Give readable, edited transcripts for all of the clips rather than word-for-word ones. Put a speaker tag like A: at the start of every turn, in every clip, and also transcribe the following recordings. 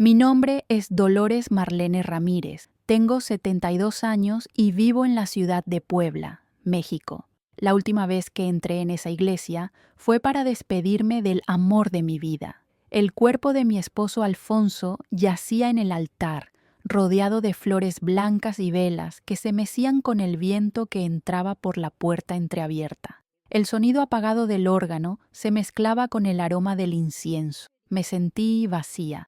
A: Mi nombre es Dolores Marlene Ramírez. Tengo 72 años y vivo en la ciudad de Puebla, México. La última vez que entré en esa iglesia fue para despedirme del amor de mi vida. El cuerpo de mi esposo Alfonso yacía en el altar, rodeado de flores blancas y velas que se mecían con el viento que entraba por la puerta entreabierta. El sonido apagado del órgano se mezclaba con el aroma del incienso. Me sentí vacía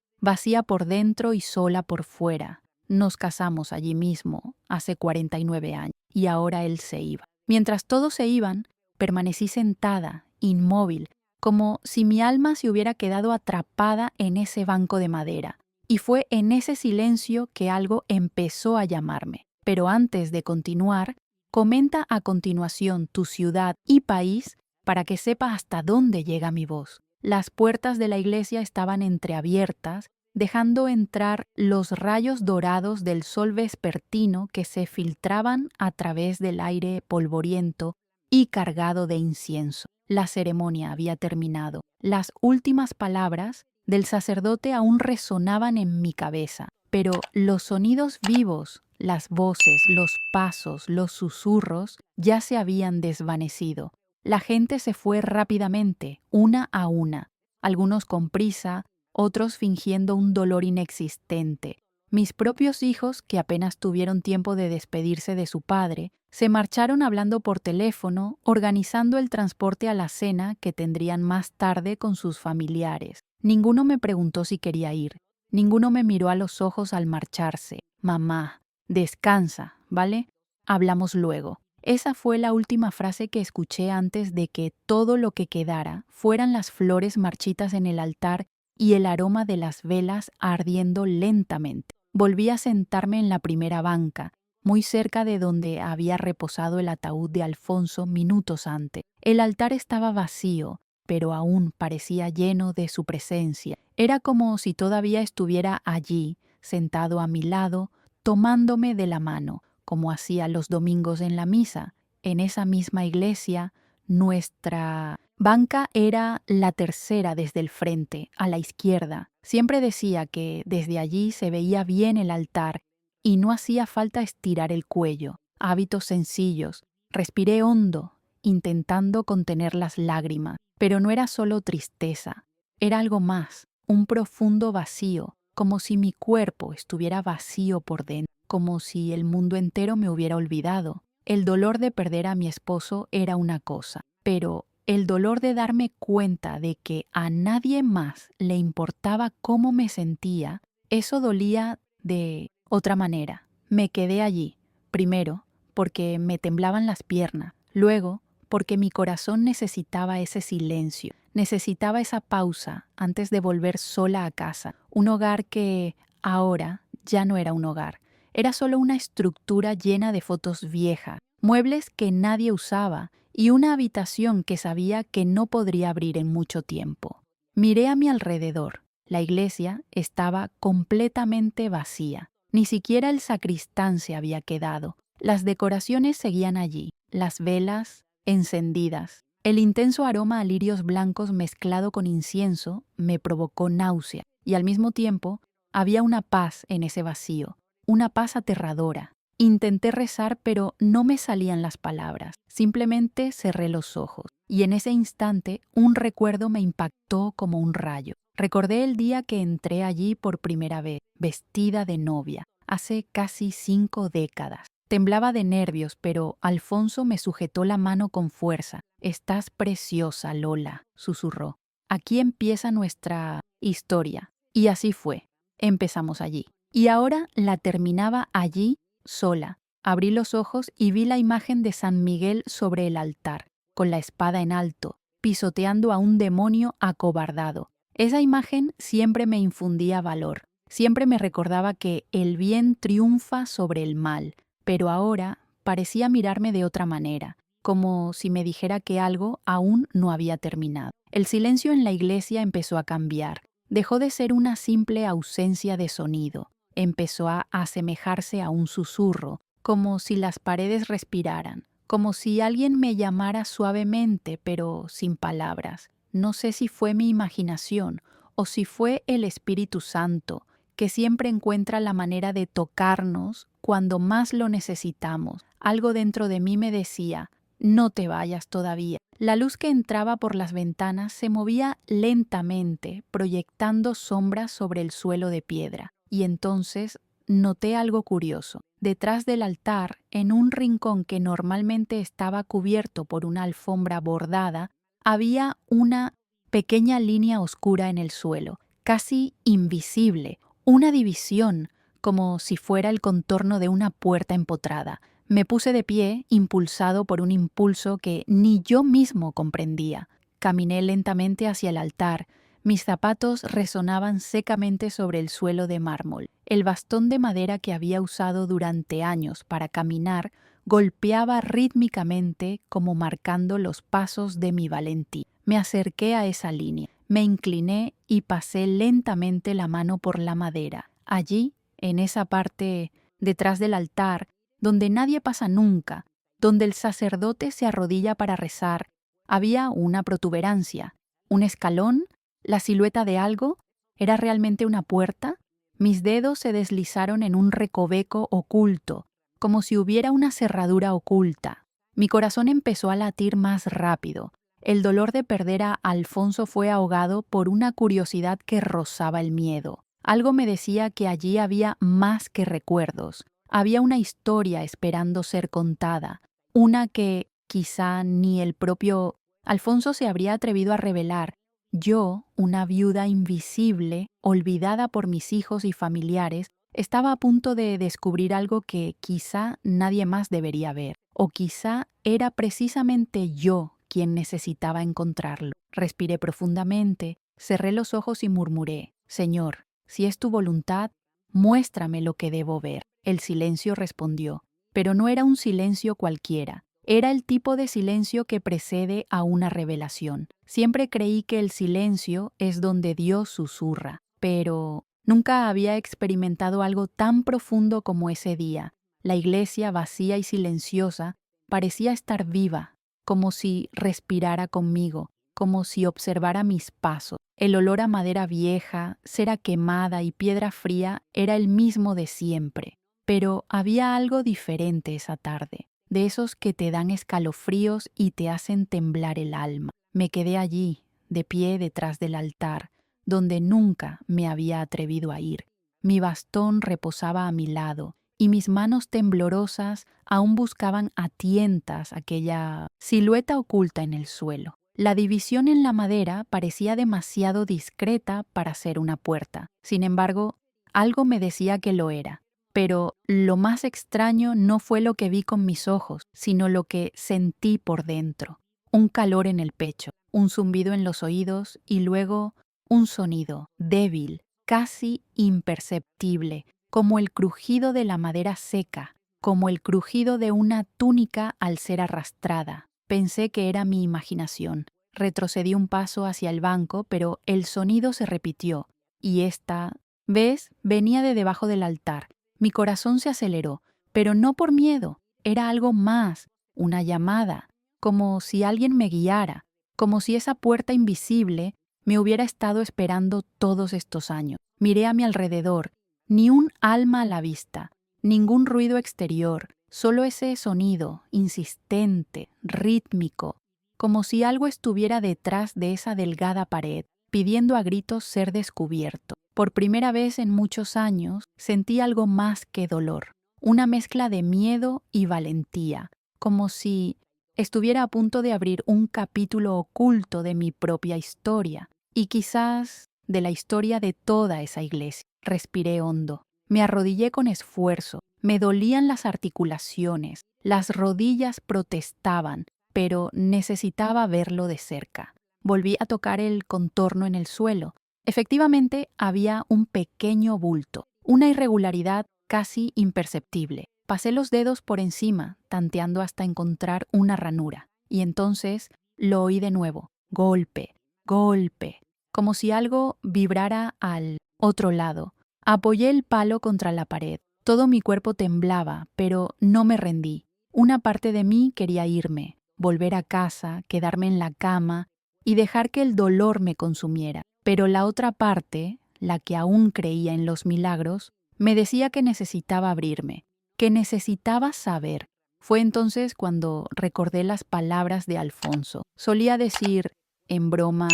A: por dentro y sola por fuera. Nos casamos allí mismo, hace 49 años, y ahora él se iba. Mientras todos se iban, permanecí sentada, inmóvil, como si mi alma se hubiera quedado atrapada en ese banco de madera. Y fue en ese silencio que algo empezó a llamarme. Pero antes de continuar, comenta a continuación tu ciudad y país para que sepa hasta dónde llega mi voz. Las puertas de la iglesia estaban entreabiertas, dejando entrar los rayos dorados del sol vespertino que se filtraban a través del aire polvoriento y cargado de incienso. La ceremonia había terminado. Las últimas palabras del sacerdote aún resonaban en mi cabeza, pero los sonidos vivos, las voces, los pasos, los susurros, ya se habían desvanecido. La gente se fue rápidamente, una a una, algunos con prisa, otros fingiendo un dolor inexistente. Mis propios hijos, que apenas tuvieron tiempo de despedirse de su padre, se marcharon hablando por teléfono, organizando el transporte a la cena que tendrían más tarde con sus familiares. Ninguno me preguntó si quería ir. Ninguno me miró a los ojos al marcharse. Mamá, descansa, ¿vale? Hablamos luego. Esa fue la última frase que escuché antes de que todo lo que quedara fueran las flores marchitas en el altar y el aroma de las velas ardiendo lentamente. Volví a sentarme en la primera banca, muy cerca de donde había reposado el ataúd de Alfonso minutos antes. El altar estaba vacío, pero aún parecía lleno de su presencia. Era como si todavía estuviera allí, sentado a mi lado, tomándome de la mano, como hacía los domingos en la misa. En esa misma iglesia, nuestra banca era la tercera desde el frente, a la izquierda. Siempre decía que desde allí se veía bien el altar y no hacía falta estirar el cuello. Hábitos sencillos. Respiré hondo, intentando contener las lágrimas. Pero no era solo tristeza, era algo más, un profundo vacío, como si mi cuerpo estuviera vacío por dentro, como si el mundo entero me hubiera olvidado. El dolor de perder a mi esposo era una cosa, pero el dolor de darme cuenta de que a nadie más le importaba cómo me sentía, eso dolía de otra manera. Me quedé allí, primero porque me temblaban las piernas, luego porque mi corazón necesitaba ese silencio, necesitaba esa pausa antes de volver sola a casa, un hogar que ahora ya no era un hogar. Era solo una estructura llena de fotos viejas, muebles que nadie usaba y una habitación que sabía que no podría abrir en mucho tiempo. Miré a mi alrededor. La iglesia estaba completamente vacía. Ni siquiera el sacristán se había quedado. Las decoraciones seguían allí, las velas encendidas. El intenso aroma a lirios blancos mezclado con incienso me provocó náusea y al mismo tiempo había una paz en ese vacío. Una paz aterradora. Intenté rezar, pero no me salían las palabras. Simplemente cerré los ojos. Y en ese instante, un recuerdo me impactó como un rayo. Recordé el día que entré allí por primera vez, vestida de novia, hace casi 5 décadas. Temblaba de nervios, pero Alfonso me sujetó la mano con fuerza. «Estás preciosa, Lola», susurró. «Aquí empieza nuestra historia». Y así fue. Empezamos allí. Y ahora la terminaba allí sola. Abrí los ojos y vi la imagen de San Miguel sobre el altar, con la espada en alto, pisoteando a un demonio acobardado. Esa imagen siempre me infundía valor, siempre me recordaba que el bien triunfa sobre el mal, pero ahora parecía mirarme de otra manera, como si me dijera que algo aún no había terminado. El silencio en la iglesia empezó a cambiar. Dejó de ser una simple ausencia de sonido. Empezó a asemejarse a un susurro, como si las paredes respiraran, como si alguien me llamara suavemente, pero sin palabras. No sé si fue mi imaginación o si fue el Espíritu Santo, que siempre encuentra la manera de tocarnos cuando más lo necesitamos. Algo dentro de mí me decía, no te vayas todavía. La luz que entraba por las ventanas se movía lentamente, proyectando sombras sobre el suelo de piedra. Y entonces noté algo curioso. Detrás del altar, en un rincón que normalmente estaba cubierto por una alfombra bordada, había una pequeña línea oscura en el suelo, casi invisible, una división, como si fuera el contorno de una puerta empotrada. Me puse de pie, impulsado por un impulso que ni yo mismo comprendía. Caminé lentamente hacia el altar. Mis zapatos resonaban secamente sobre el suelo de mármol. El bastón de madera que había usado durante años para caminar golpeaba rítmicamente como marcando los pasos de mi valentía. Me acerqué a esa línea, me incliné y pasé lentamente la mano por la madera. Allí, en esa parte detrás del altar, donde nadie pasa nunca, donde el sacerdote se arrodilla para rezar, había una protuberancia, un escalón, la silueta de algo. ¿Era realmente una puerta? Mis dedos se deslizaron en un recoveco oculto, como si hubiera una cerradura oculta. Mi corazón empezó a latir más rápido. El dolor de perder a Alfonso fue ahogado por una curiosidad que rozaba el miedo. Algo me decía que allí había más que recuerdos. Había una historia esperando ser contada, una que quizá ni el propio Alfonso se habría atrevido a revelar. Yo, una viuda invisible, olvidada por mis hijos y familiares, estaba a punto de descubrir algo que quizá nadie más debería ver, o quizá era precisamente yo quien necesitaba encontrarlo. Respiré profundamente, cerré los ojos y murmuré, Señor, si es tu voluntad, muéstrame lo que debo ver. El silencio respondió, pero no era un silencio cualquiera. Era el tipo de silencio que precede a una revelación. Siempre creí que el silencio es donde Dios susurra, pero nunca había experimentado algo tan profundo como ese día. La iglesia, vacía y silenciosa, parecía estar viva, como si respirara conmigo, como si observara mis pasos. El olor a madera vieja, cera quemada y piedra fría era el mismo de siempre. Pero había algo diferente esa tarde, de esos que te dan escalofríos y te hacen temblar el alma. Me quedé allí, de pie detrás del altar, donde nunca me había atrevido a ir. Mi bastón reposaba a mi lado, y mis manos temblorosas aún buscaban a tientas aquella silueta oculta en el suelo. La división en la madera parecía demasiado discreta para ser una puerta. Sin embargo, algo me decía que lo era. Pero lo más extraño no fue lo que vi con mis ojos, sino lo que sentí por dentro. Un calor en el pecho, un zumbido en los oídos y luego un sonido débil, casi imperceptible, como el crujido de la madera seca, como el crujido de una túnica al ser arrastrada. Pensé que era mi imaginación. Retrocedí un paso hacia el banco, pero el sonido se repitió, y esta vez venía de debajo del altar. Mi corazón se aceleró, pero no por miedo, era algo más, una llamada, como si alguien me guiara, como si esa puerta invisible me hubiera estado esperando todos estos años. Miré a mi alrededor, ni un alma a la vista, ningún ruido exterior, solo ese sonido, insistente, rítmico, como si algo estuviera detrás de esa delgada pared, pidiendo a gritos ser descubierto. Por primera vez en muchos años sentí algo más que dolor, una mezcla de miedo y valentía, como si estuviera a punto de abrir un capítulo oculto de mi propia historia y quizás de la historia de toda esa iglesia. Respiré hondo, me arrodillé con esfuerzo, me dolían las articulaciones, las rodillas protestaban, pero necesitaba verlo de cerca. Volví a tocar el contorno en el suelo. Efectivamente, había un pequeño bulto, una irregularidad casi imperceptible. Pasé los dedos por encima, tanteando hasta encontrar una ranura, y entonces lo oí de nuevo, golpe, golpe, como si algo vibrara al otro lado. Apoyé el palo contra la pared. Todo mi cuerpo temblaba, pero no me rendí. Una parte de mí quería irme, volver a casa, quedarme en la cama y dejar que el dolor me consumiera. Pero la otra parte, la que aún creía en los milagros, me decía que necesitaba abrirme, que necesitaba saber. Fue entonces cuando recordé las palabras de Alfonso. Solía decir, en broma,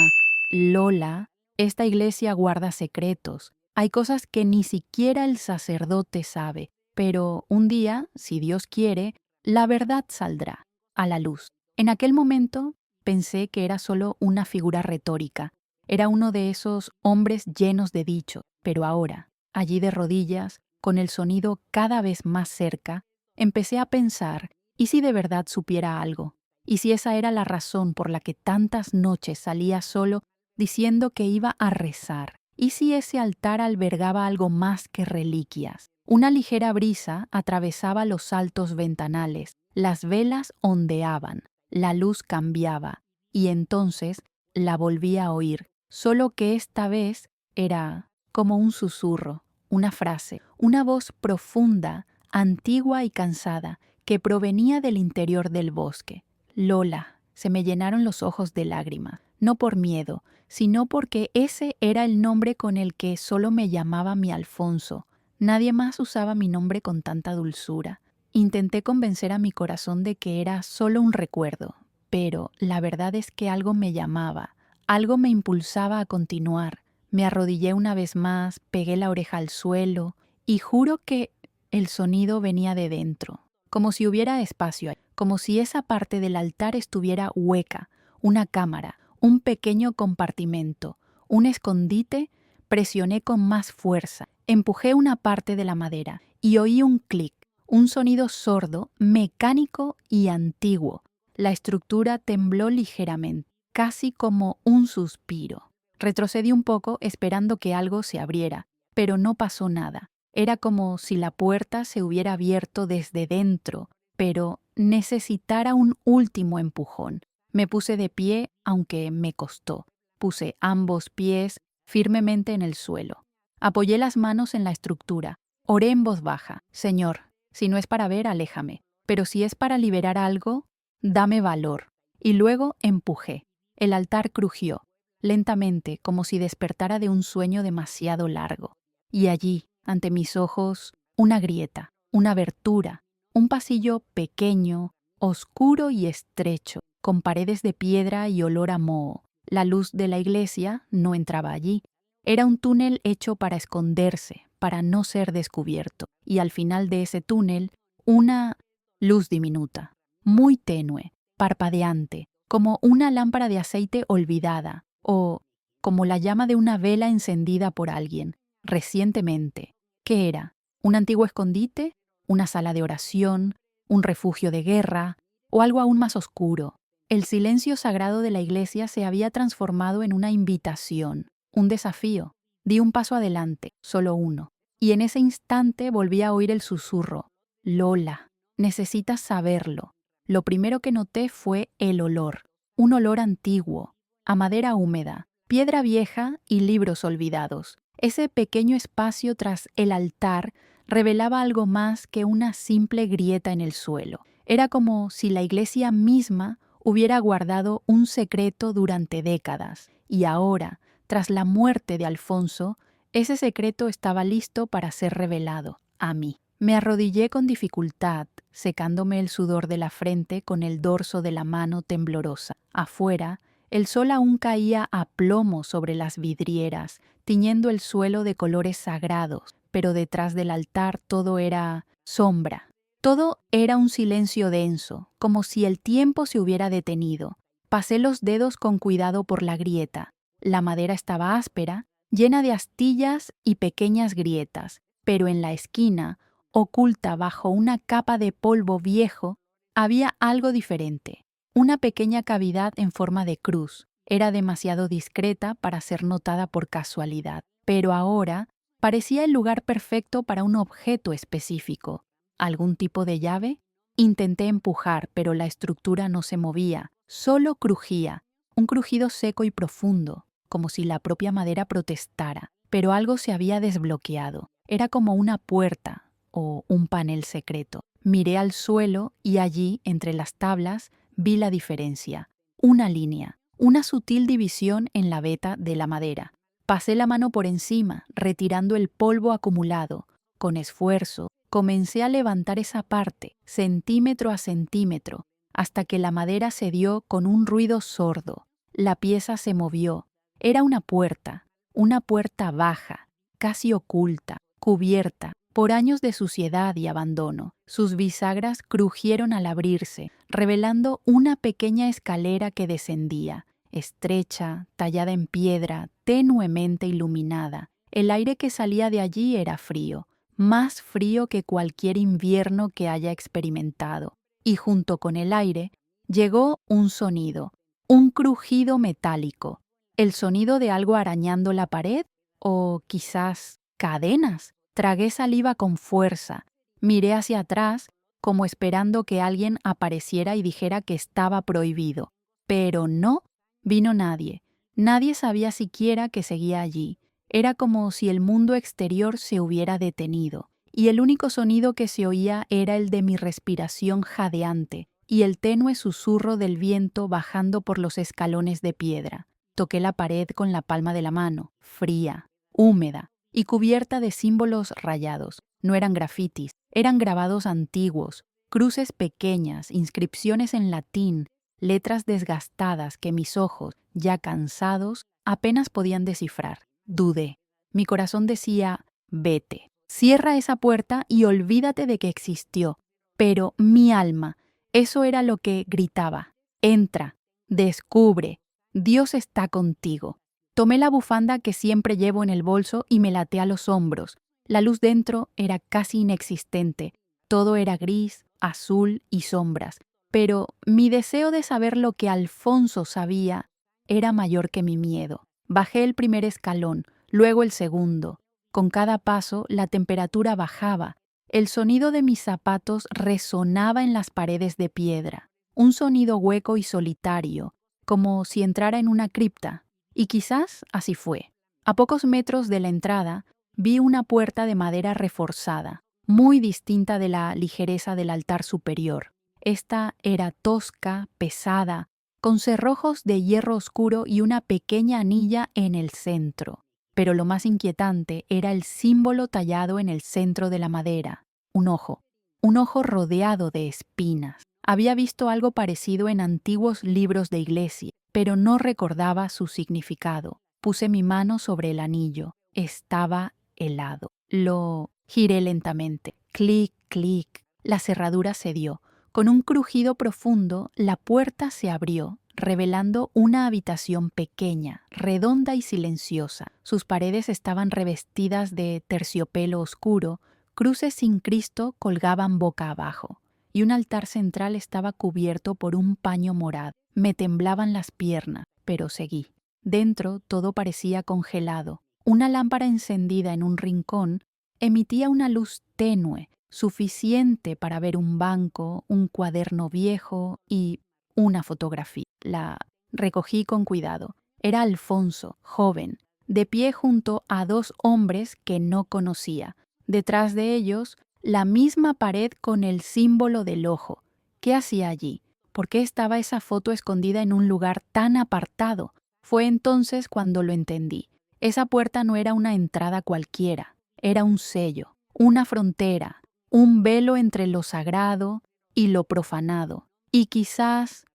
A: Lola, esta iglesia guarda secretos. Hay cosas que ni siquiera el sacerdote sabe, pero un día, si Dios quiere, la verdad saldrá a la luz. En aquel momento pensé que era solo una figura retórica. Era uno de esos hombres llenos de dicho, pero ahora, allí de rodillas, con el sonido cada vez más cerca, empecé a pensar, ¿y si de verdad supiera algo? ¿Y si esa era la razón por la que tantas noches salía solo diciendo que iba a rezar? ¿Y si ese altar albergaba algo más que reliquias? Una ligera brisa atravesaba los altos ventanales, las velas ondeaban, la luz cambiaba, y entonces la volví a oír, solo que esta vez era como un susurro, una frase, una voz profunda, antigua y cansada, que provenía del interior del bosque. Lola, se me llenaron los ojos de lágrimas, no por miedo, sino porque ese era el nombre con el que solo me llamaba mi Alfonso. Nadie más usaba mi nombre con tanta dulzura. Intenté convencer a mi corazón de que era solo un recuerdo, pero la verdad es que algo me llamaba, algo me impulsaba a continuar. Me arrodillé una vez más, pegué la oreja al suelo y juro que el sonido venía de dentro, como si hubiera espacio, como si esa parte del altar estuviera hueca, una cámara, un pequeño compartimento, un escondite. Presioné con más fuerza, empujé una parte de la madera y oí un clic, un sonido sordo, mecánico y antiguo. La estructura tembló ligeramente, casi como un suspiro. Retrocedí un poco esperando que algo se abriera, pero no pasó nada. Era como si la puerta se hubiera abierto desde dentro, pero necesitara un último empujón. Me puse de pie, aunque me costó. Puse ambos pies firmemente en el suelo. Apoyé las manos en la estructura. Oré en voz baja. Señor, si no es para ver, aléjame. Pero si es para liberar algo, dame valor. Y luego empujé. El altar crujió, lentamente, como si despertara de un sueño demasiado largo. Y allí, ante mis ojos, una grieta, una abertura, un pasillo pequeño, oscuro y estrecho, con paredes de piedra y olor a moho. La luz de la iglesia no entraba allí. Era un túnel hecho para esconderse, para no ser descubierto. Y al final de ese túnel, una luz diminuta, muy tenue, parpadeante, como una lámpara de aceite olvidada, o como la llama de una vela encendida por alguien, recientemente. ¿Qué era? ¿Un antiguo escondite? ¿Una sala de oración? ¿Un refugio de guerra? ¿O algo aún más oscuro? El silencio sagrado de la iglesia se había transformado en una invitación, un desafío. Di un paso adelante, solo uno, y en ese instante volví a oír el susurro. Lola, necesitas saberlo. Lo primero que noté fue el olor, un olor antiguo, a madera húmeda, piedra vieja y libros olvidados. Ese pequeño espacio tras el altar revelaba algo más que una simple grieta en el suelo. Era como si la iglesia misma hubiera guardado un secreto durante décadas, y ahora, tras la muerte de Alfonso, ese secreto estaba listo para ser revelado a mí. Me arrodillé con dificultad, secándome el sudor de la frente con el dorso de la mano temblorosa. Afuera, el sol aún caía a plomo sobre las vidrieras, tiñendo el suelo de colores sagrados, pero detrás del altar todo era sombra. Todo era un silencio denso, como si el tiempo se hubiera detenido. Pasé los dedos con cuidado por la grieta. La madera estaba áspera, llena de astillas y pequeñas grietas, pero en la esquina, oculta bajo una capa de polvo viejo, había algo diferente. Una pequeña cavidad en forma de cruz. Era demasiado discreta para ser notada por casualidad, pero ahora parecía el lugar perfecto para un objeto específico. ¿Algún tipo de llave? Intenté empujar, pero la estructura no se movía, solo crujía, un crujido seco y profundo, como si la propia madera protestara. Pero algo se había desbloqueado. Era como una puerta o un panel secreto. Miré al suelo y allí, entre las tablas, vi la diferencia. Una línea, una sutil división en la veta de la madera. Pasé la mano por encima, retirando el polvo acumulado. Con esfuerzo, comencé a levantar esa parte, centímetro a centímetro, hasta que la madera cedió con un ruido sordo. La pieza se movió. Era una puerta baja, casi oculta, cubierta por años de suciedad y abandono. Sus bisagras crujieron al abrirse, revelando una pequeña escalera que descendía, estrecha, tallada en piedra, tenuemente iluminada. El aire que salía de allí era frío, más frío que cualquier invierno que haya experimentado. Y junto con el aire llegó un sonido, un crujido metálico, el sonido de algo arañando la pared o quizás cadenas. Tragué saliva con fuerza, miré hacia atrás como esperando que alguien apareciera y dijera que estaba prohibido. Pero no, vino nadie. Nadie sabía siquiera que seguía allí. Era como si el mundo exterior se hubiera detenido, y el único sonido que se oía era el de mi respiración jadeante y el tenue susurro del viento bajando por los escalones de piedra. Toqué la pared con la palma de la mano, fría, húmeda y cubierta de símbolos rayados. No eran grafitis, eran grabados antiguos, cruces pequeñas, inscripciones en latín, letras desgastadas que mis ojos, ya cansados, apenas podían descifrar. Dudé. Mi corazón decía, vete, cierra esa puerta y olvídate de que existió. Pero mi alma, eso era lo que gritaba. Entra, descubre, Dios está contigo. Tomé la bufanda que siempre llevo en el bolso y me la até a los hombros. La luz dentro era casi inexistente. Todo era gris, azul y sombras. Pero mi deseo de saber lo que Alfonso sabía era mayor que mi miedo. Bajé el primer escalón, luego el segundo. Con cada paso la temperatura bajaba. El sonido de mis zapatos resonaba en las paredes de piedra. Un sonido hueco y solitario, como si entrara en una cripta. Y quizás así fue. A pocos metros de la entrada vi una puerta de madera reforzada, muy distinta de la ligereza del altar superior. Esta era tosca, pesada, con cerrojos de hierro oscuro y una pequeña anilla en el centro. Pero lo más inquietante era el símbolo tallado en el centro de la madera, un ojo rodeado de espinas. Había visto algo parecido en antiguos libros de iglesia, pero no recordaba su significado. Puse mi mano sobre el anillo. Estaba helado. Lo giré lentamente. Clic, clic. La cerradura cedió. Con un crujido profundo, la puerta se abrió, revelando una habitación pequeña, redonda y silenciosa. Sus paredes estaban revestidas de terciopelo oscuro, cruces sin Cristo colgaban boca abajo, y un altar central estaba cubierto por un paño morado. Me temblaban las piernas, pero seguí. Dentro todo parecía congelado. Una lámpara encendida en un rincón emitía una luz tenue, suficiente para ver un banco, un cuaderno viejo y una fotografía. La recogí con cuidado. Era Alfonso, joven, de pie junto a dos hombres que no conocía. Detrás de ellos, la misma pared con el símbolo del ojo. ¿Qué hacía allí? ¿Por qué estaba esa foto escondida en un lugar tan apartado? Fue entonces cuando lo entendí. Esa puerta no era una entrada cualquiera, era un sello, una frontera, un velo entre lo sagrado y lo profanado. Y quizás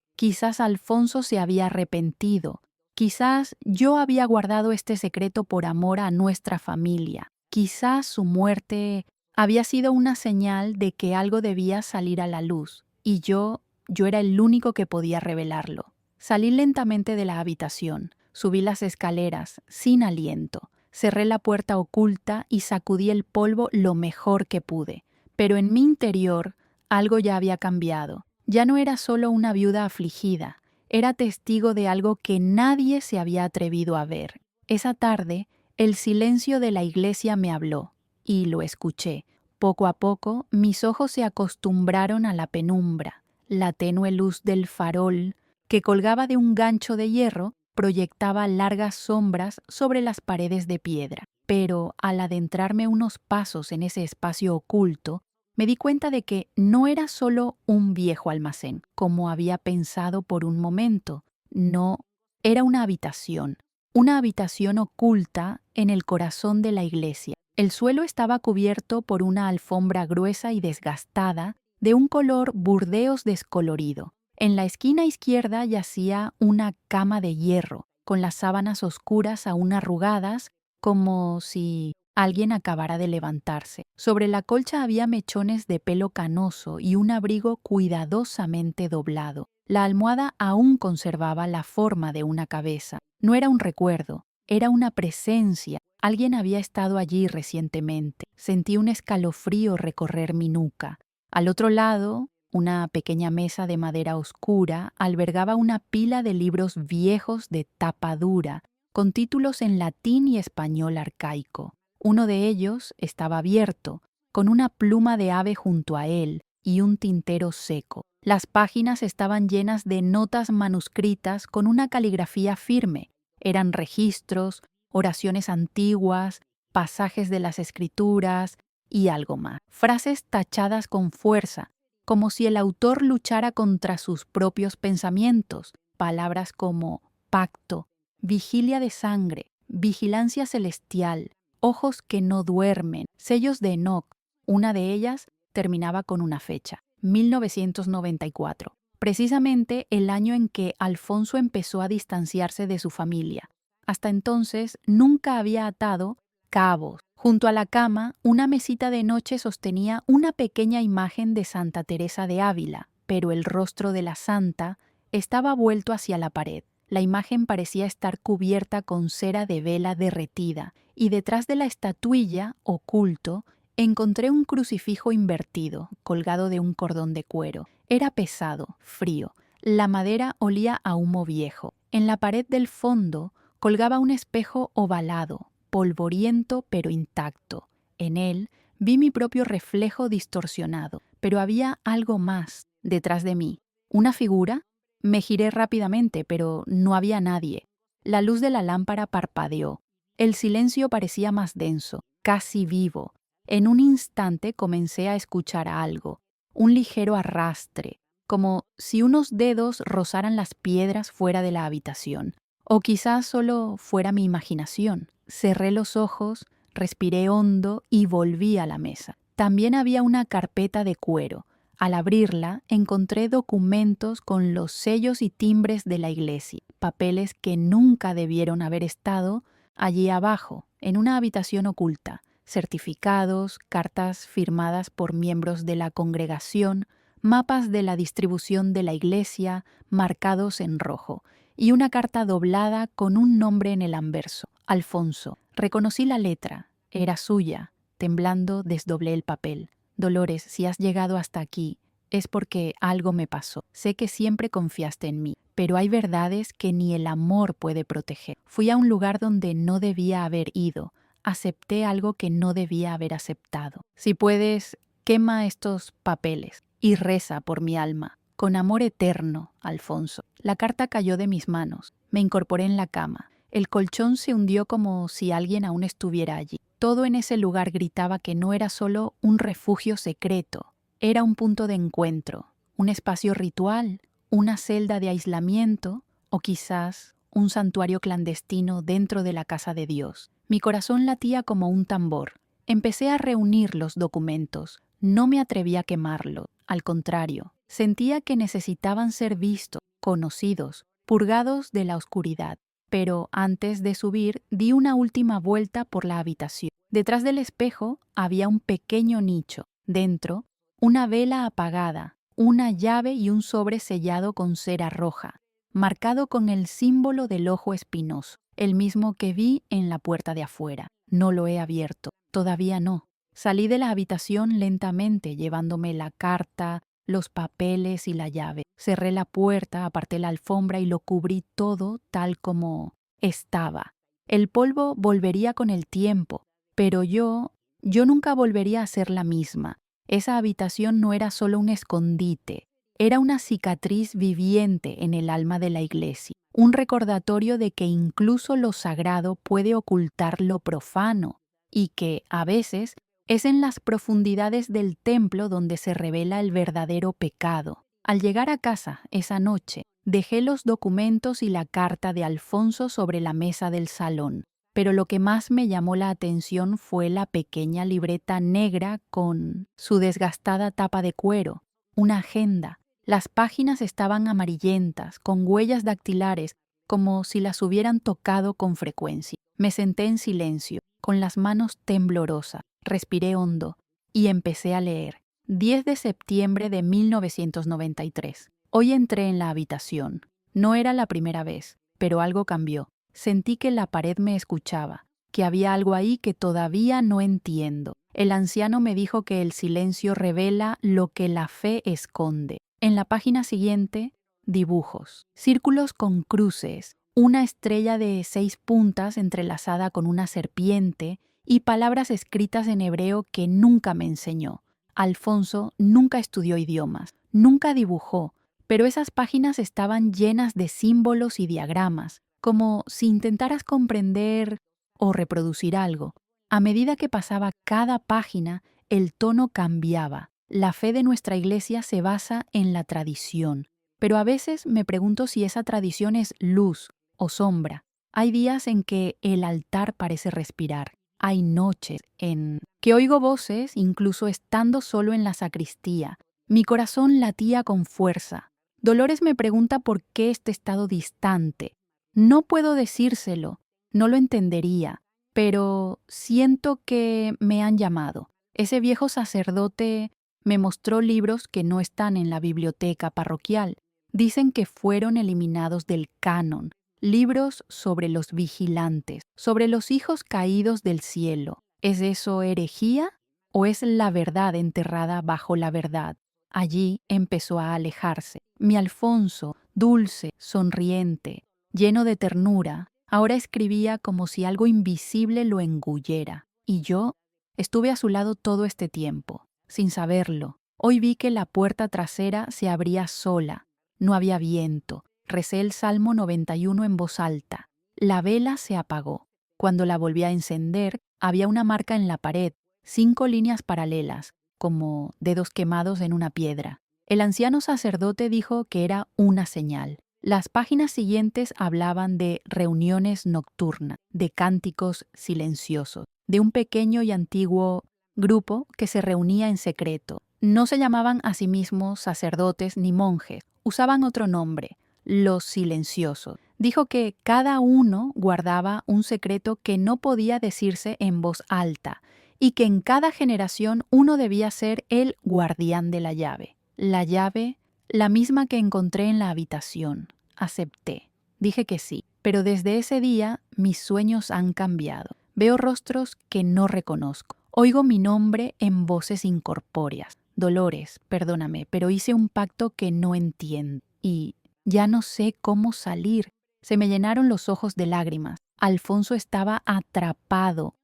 A: Alfonso se había arrepentido. Quizás yo había guardado este secreto por amor a nuestra familia. Quizás su muerte había sido una señal de que algo debía salir a la luz, y yo era el único que podía revelarlo. Salí lentamente de la habitación, subí las escaleras, sin aliento, cerré la puerta oculta y sacudí el polvo lo mejor que pude. Pero en mi interior algo ya había cambiado. Ya no era solo una viuda afligida, era testigo de algo que nadie se había atrevido a ver. Esa tarde, el silencio de la iglesia me habló, y lo escuché. Poco a poco, mis ojos se acostumbraron a la penumbra. La tenue luz del farol, que colgaba de un gancho de hierro, proyectaba largas sombras sobre las paredes de piedra. Pero al adentrarme unos pasos en ese espacio oculto, me di cuenta de que no era solo un viejo almacén, como había pensado por un momento. No, era una habitación, una habitación oculta en el corazón de la iglesia. El suelo estaba cubierto por una alfombra gruesa y desgastada, de un color burdeos descolorido. En la esquina izquierda yacía una cama de hierro, con las sábanas oscuras aún arrugadas, como si alguien acabara de levantarse. Sobre la colcha había mechones de pelo canoso y un abrigo cuidadosamente doblado. La almohada aún conservaba la forma de una cabeza. No era un recuerdo, era una presencia. Alguien había estado allí recientemente. Sentí un escalofrío recorrer mi nuca. Al otro lado, una pequeña mesa de madera oscura albergaba una pila de libros viejos de tapa dura, con títulos en latín y español arcaico. Uno de ellos estaba abierto, con una pluma de ave junto a él y un tintero seco. Las páginas estaban llenas de notas manuscritas con una caligrafía firme. Eran registros, oraciones antiguas, pasajes de las escrituras y algo más. Frases tachadas con fuerza, como si el autor luchara contra sus propios pensamientos. Palabras como pacto, vigilia de sangre, vigilancia celestial, ojos que no duermen, sellos de Enoc. Una de ellas terminaba con una fecha, 1994, precisamente el año en que Alfonso empezó a distanciarse de su familia. Hasta entonces nunca había atado cabos. Junto a la cama, una mesita de noche sostenía una pequeña imagen de Santa Teresa de Ávila, pero el rostro de la santa estaba vuelto hacia la pared. La imagen parecía estar cubierta con cera de vela derretida, y detrás de la estatuilla, oculto, encontré un crucifijo invertido, colgado de un cordón de cuero. Era pesado, frío. La madera olía a humo viejo. En la pared del fondo colgaba un espejo ovalado, polvoriento pero intacto. En él vi mi propio reflejo distorsionado, pero había algo más detrás de mí. ¿Una figura? Me giré rápidamente, pero no había nadie. La luz de la lámpara parpadeó. El silencio parecía más denso, casi vivo. En un instante comencé a escuchar algo, un ligero arrastre, como si unos dedos rozaran las piedras fuera de la habitación. O quizás solo fuera mi imaginación. Cerré los ojos, respiré hondo y volví a la mesa. También había una carpeta de cuero. Al abrirla, encontré documentos con los sellos y timbres de la iglesia, papeles que nunca debieron haber estado allí abajo, en una habitación oculta, certificados, cartas firmadas por miembros de la congregación, mapas de la distribución de la iglesia marcados en rojo, y una carta doblada con un nombre en el anverso, Alfonso. Reconocí la letra, era suya. Temblando, desdoblé el papel. Dolores, si has llegado hasta aquí, es porque algo me pasó. Sé que siempre confiaste en mí, pero hay verdades que ni el amor puede proteger. Fui a un lugar donde no debía haber ido. Acepté algo que no debía haber aceptado. Si puedes, quema estos papeles y reza por mi alma. Con amor eterno, Alfonso. La carta cayó de mis manos. Me incorporé en la cama. El colchón se hundió como si alguien aún estuviera allí. Todo en ese lugar gritaba que no era solo un refugio secreto, era un punto de encuentro, un espacio ritual, una celda de aislamiento o quizás un santuario clandestino dentro de la casa de Dios. Mi corazón latía como un tambor. Empecé a reunir los documentos. No me atreví a quemarlos. Al contrario, sentía que necesitaban ser vistos, conocidos, purgados de la oscuridad. Pero antes de subir, di una última vuelta por la habitación. Detrás del espejo había un pequeño nicho. Dentro, una vela apagada, una llave y un sobre sellado con cera roja, marcado con el símbolo del ojo espinoso, el mismo que vi en la puerta de afuera. No lo he abierto, todavía no. Salí de la habitación lentamente, llevándome la carta, los papeles y la llave. Cerré la puerta, aparté la alfombra y lo cubrí todo tal como estaba. El polvo volvería con el tiempo, pero yo nunca volvería a ser la misma. Esa habitación no era solo un escondite, era una cicatriz viviente en el alma de la iglesia, un recordatorio de que incluso lo sagrado puede ocultar lo profano y que, a veces, es en las profundidades del templo donde se revela el verdadero pecado. Al llegar a casa esa noche, dejé los documentos y la carta de Alfonso sobre la mesa del salón, pero lo que más me llamó la atención fue la pequeña libreta negra con su desgastada tapa de cuero, una agenda. Las páginas estaban amarillentas, con huellas dactilares, como si las hubieran tocado con frecuencia. Me senté en silencio, con las manos temblorosas, respiré hondo y empecé a leer. 10 de septiembre de 1993. Hoy entré en la habitación. No era la primera vez, pero algo cambió. Sentí que la pared me escuchaba, que había algo ahí que todavía no entiendo. El anciano me dijo que el silencio revela lo que la fe esconde. En la página siguiente, dibujos, círculos con cruces, una estrella de 6 puntas entrelazada con una serpiente y palabras escritas en hebreo que nunca me enseñó. Alfonso nunca estudió idiomas, nunca dibujó, pero esas páginas estaban llenas de símbolos y diagramas, como si intentaras comprender o reproducir algo. A medida que pasaba cada página, el tono cambiaba. La fe de nuestra iglesia se basa en la tradición, pero a veces me pregunto si esa tradición es luz o sombra. Hay días en que el altar parece respirar. Hay noches en que oigo voces incluso estando solo en la sacristía. Mi corazón latía con fuerza. Dolores me pregunta por qué este estado distante. No puedo decírselo, no lo entendería, pero siento que me han llamado. Ese viejo sacerdote me mostró libros que no están en la biblioteca parroquial. Dicen que fueron eliminados del canon. Libros sobre los vigilantes, sobre los hijos caídos del cielo. ¿Es eso herejía o es la verdad enterrada bajo la verdad? Allí empezó a alejarse. Mi Alfonso, dulce, sonriente, lleno de ternura, ahora escribía como si algo invisible lo engullera. Y yo estuve a su lado todo este tiempo, sin saberlo. Hoy vi que la puerta trasera se abría sola. No había viento. Recé el Salmo 91 en voz alta. La vela se apagó. Cuando la volví a encender, había una marca en la pared, 5 líneas paralelas, como dedos quemados en una piedra. El anciano sacerdote dijo que era una señal. Las páginas siguientes hablaban de reuniones nocturnas, de cánticos silenciosos, de un pequeño y antiguo grupo que se reunía en secreto. No se llamaban a sí mismos sacerdotes ni monjes, usaban otro nombre, los silenciosos. Dijo que cada uno guardaba un secreto que no podía decirse en voz alta y que en cada generación uno debía ser el guardián de la llave. La llave, la misma que encontré en la habitación. Acepté. Dije que sí, pero desde ese día mis sueños han cambiado. Veo rostros que no reconozco. Oigo mi nombre en voces incorpóreas. Dolores, perdóname, pero hice un pacto que no entiendo. Y ya no sé cómo salir. Se me llenaron los ojos de lágrimas. Alfonso estaba atrapado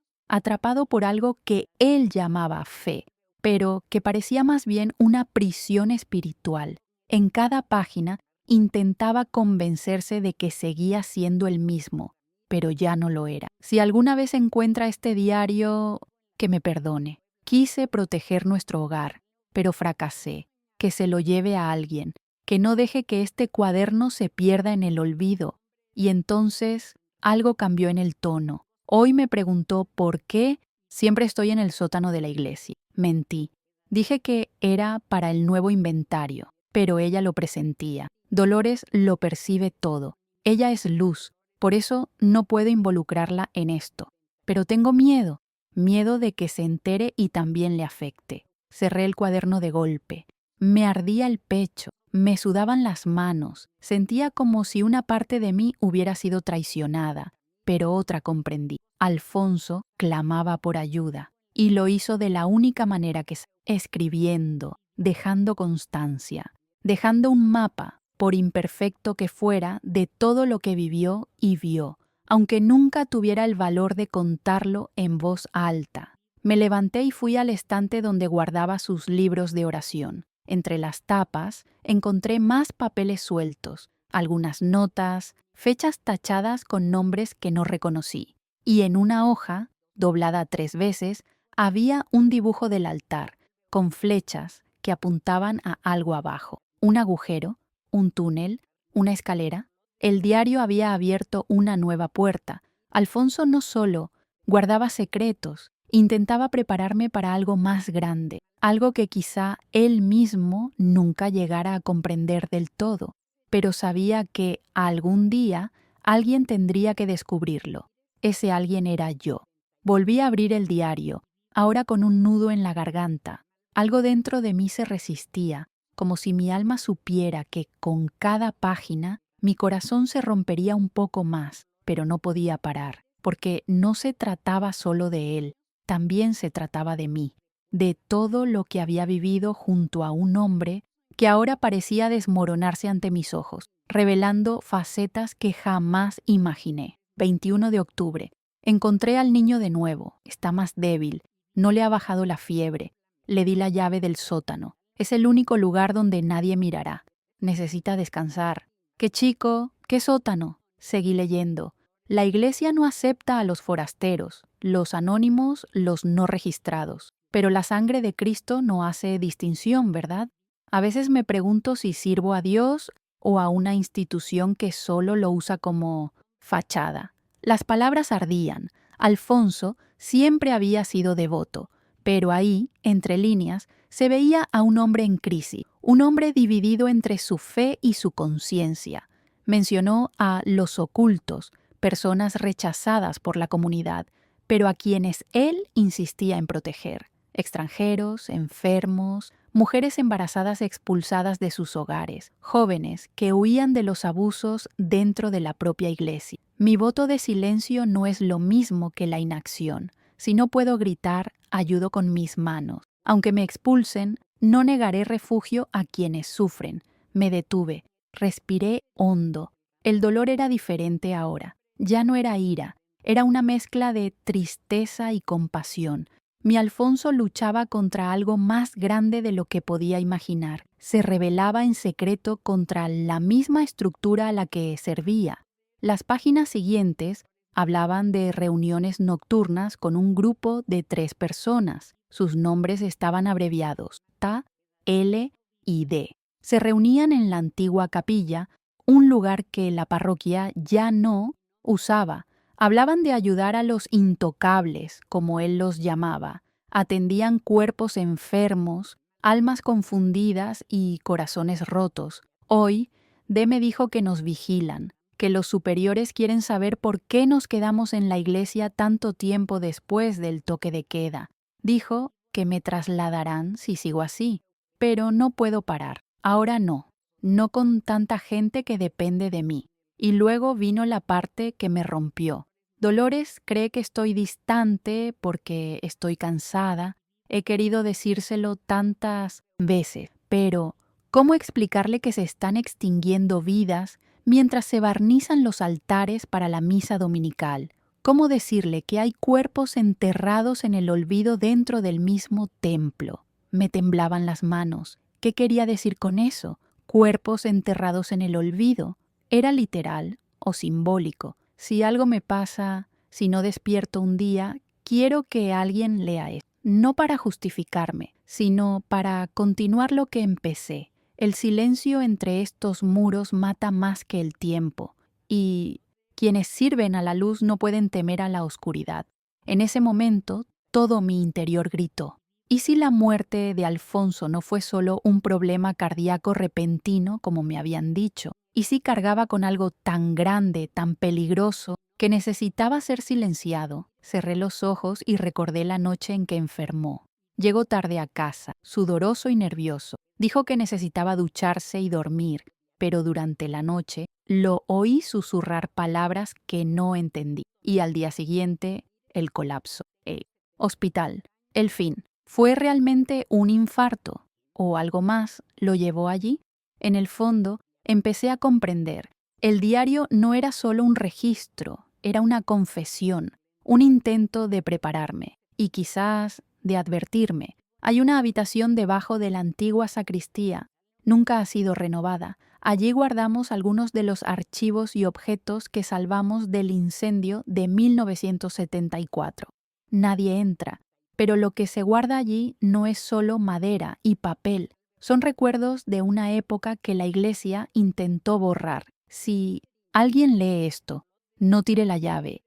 A: por algo que él llamaba fe, pero que parecía más bien una prisión espiritual. En cada página intentaba convencerse de que seguía siendo el mismo, pero ya no lo era. Si alguna vez encuentra este diario, que me perdone. Quise proteger nuestro hogar, pero fracasé. Que se lo lleve a alguien, que no deje que este cuaderno se pierda en el olvido. Y entonces algo cambió en el tono. Hoy me preguntó por qué siempre estoy en el sótano de la iglesia. Mentí. Dije que era para el nuevo inventario, pero ella lo presentía. Dolores lo percibe todo. Ella es luz, por eso no puedo involucrarla en esto. Pero tengo miedo de que se entere y también le afecte. Cerré el cuaderno de golpe. Me ardía el pecho, me sudaban las manos, sentía como si una parte de mí hubiera sido traicionada, pero otra comprendí. Alfonso clamaba por ayuda, y lo hizo de la única manera que sabía, escribiendo, dejando constancia, dejando un mapa, por imperfecto que fuera, de todo lo que vivió y vio, aunque nunca tuviera el valor de contarlo en voz alta. Me levanté y fui al estante donde guardaba sus libros de oración. Entre las tapas encontré más papeles sueltos, algunas notas, fechas tachadas con nombres que no reconocí. Y en una hoja, doblada 3 veces, había un dibujo del altar, con flechas que apuntaban a algo abajo. ¿Un agujero? ¿Un túnel? ¿Una escalera? El diario había abierto una nueva puerta. Alfonso no solo guardaba secretos, intentaba prepararme para algo más grande, algo que quizá él mismo nunca llegara a comprender del todo, pero sabía que algún día alguien tendría que descubrirlo. Ese alguien era yo. Volví a abrir el diario, ahora con un nudo en la garganta. Algo dentro de mí se resistía, como si mi alma supiera que con cada página mi corazón se rompería un poco más, pero no podía parar, porque no se trataba solo de él, también se trataba de mí, de todo lo que había vivido junto a un hombre que ahora parecía desmoronarse ante mis ojos, revelando facetas que jamás imaginé. 21 de octubre. Encontré al niño de nuevo. Está más débil. No le ha bajado la fiebre. Le di la llave del sótano. Es el único lugar donde nadie mirará. Necesita descansar. ¿Qué chico? ¿Qué sótano? Seguí leyendo. La iglesia no acepta a los forasteros, los anónimos, los no registrados. Pero la sangre de Cristo no hace distinción, ¿verdad? A veces me pregunto si sirvo a Dios o a una institución que solo lo usa como fachada. Las palabras ardían. Alfonso siempre había sido devoto, pero ahí, entre líneas, se veía a un hombre en crisis, un hombre dividido entre su fe y su conciencia. Mencionó a los ocultos, personas rechazadas por la comunidad, pero a quienes él insistía en proteger. Extranjeros, enfermos, mujeres embarazadas expulsadas de sus hogares, jóvenes que huían de los abusos dentro de la propia iglesia. Mi voto de silencio no es lo mismo que la inacción. Si no puedo gritar, ayudo con mis manos. Aunque me expulsen, no negaré refugio a quienes sufren. Me detuve, respiré hondo. El dolor era diferente ahora. Ya no era ira, era una mezcla de tristeza y compasión. Mi Alfonso luchaba contra algo más grande de lo que podía imaginar. Se rebelaba en secreto contra la misma estructura a la que servía. Las páginas siguientes hablaban de reuniones nocturnas con un grupo de 3 personas. Sus nombres estaban abreviados, T, L y D. Se reunían en la antigua capilla, un lugar que la parroquia ya no usaba. Hablaban de ayudar a los intocables, como él los llamaba. Atendían cuerpos enfermos, almas confundidas y corazones rotos. Hoy, D me dijo que nos vigilan, que los superiores quieren saber por qué nos quedamos en la iglesia tanto tiempo después del toque de queda. Dijo que me trasladarán si sigo así, pero no puedo parar. Ahora no con tanta gente que depende de mí. Y luego vino la parte que me rompió. Dolores cree que estoy distante porque estoy cansada. He querido decírselo tantas veces, pero ¿cómo explicarle que se están extinguiendo vidas mientras se barnizan los altares para la misa dominical? ¿Cómo decirle que hay cuerpos enterrados en el olvido dentro del mismo templo? Me temblaban las manos. ¿Qué quería decir con eso? ¿Cuerpos enterrados en el olvido? ¿Era literal o simbólico? Si algo me pasa, si no despierto un día, quiero que alguien lea esto. No para justificarme, sino para continuar lo que empecé. El silencio entre estos muros mata más que el tiempo, y quienes sirven a la luz no pueden temer a la oscuridad. En ese momento, todo mi interior gritó. ¿Y si la muerte de Alfonso no fue solo un problema cardíaco repentino, como me habían dicho? ¿Y si cargaba con algo tan grande, tan peligroso, que necesitaba ser silenciado? Cerré los ojos y recordé la noche en que enfermó. Llegó tarde a casa, sudoroso y nervioso. Dijo que necesitaba ducharse y dormir, pero durante la noche lo oí susurrar palabras que no entendí. Y al día siguiente, el colapso. El hospital. El fin. ¿Fue realmente un infarto? ¿O algo más lo llevó allí? En el fondo, empecé a comprender. El diario no era solo un registro, era una confesión, un intento de prepararme y quizás de advertirme. Hay una habitación debajo de la antigua sacristía. Nunca ha sido renovada. Allí guardamos algunos de los archivos y objetos que salvamos del incendio de 1974. Nadie entra, pero lo que se guarda allí no es solo madera y papel. Son recuerdos de una época que la iglesia intentó borrar. Si alguien lee esto, no tire la llave,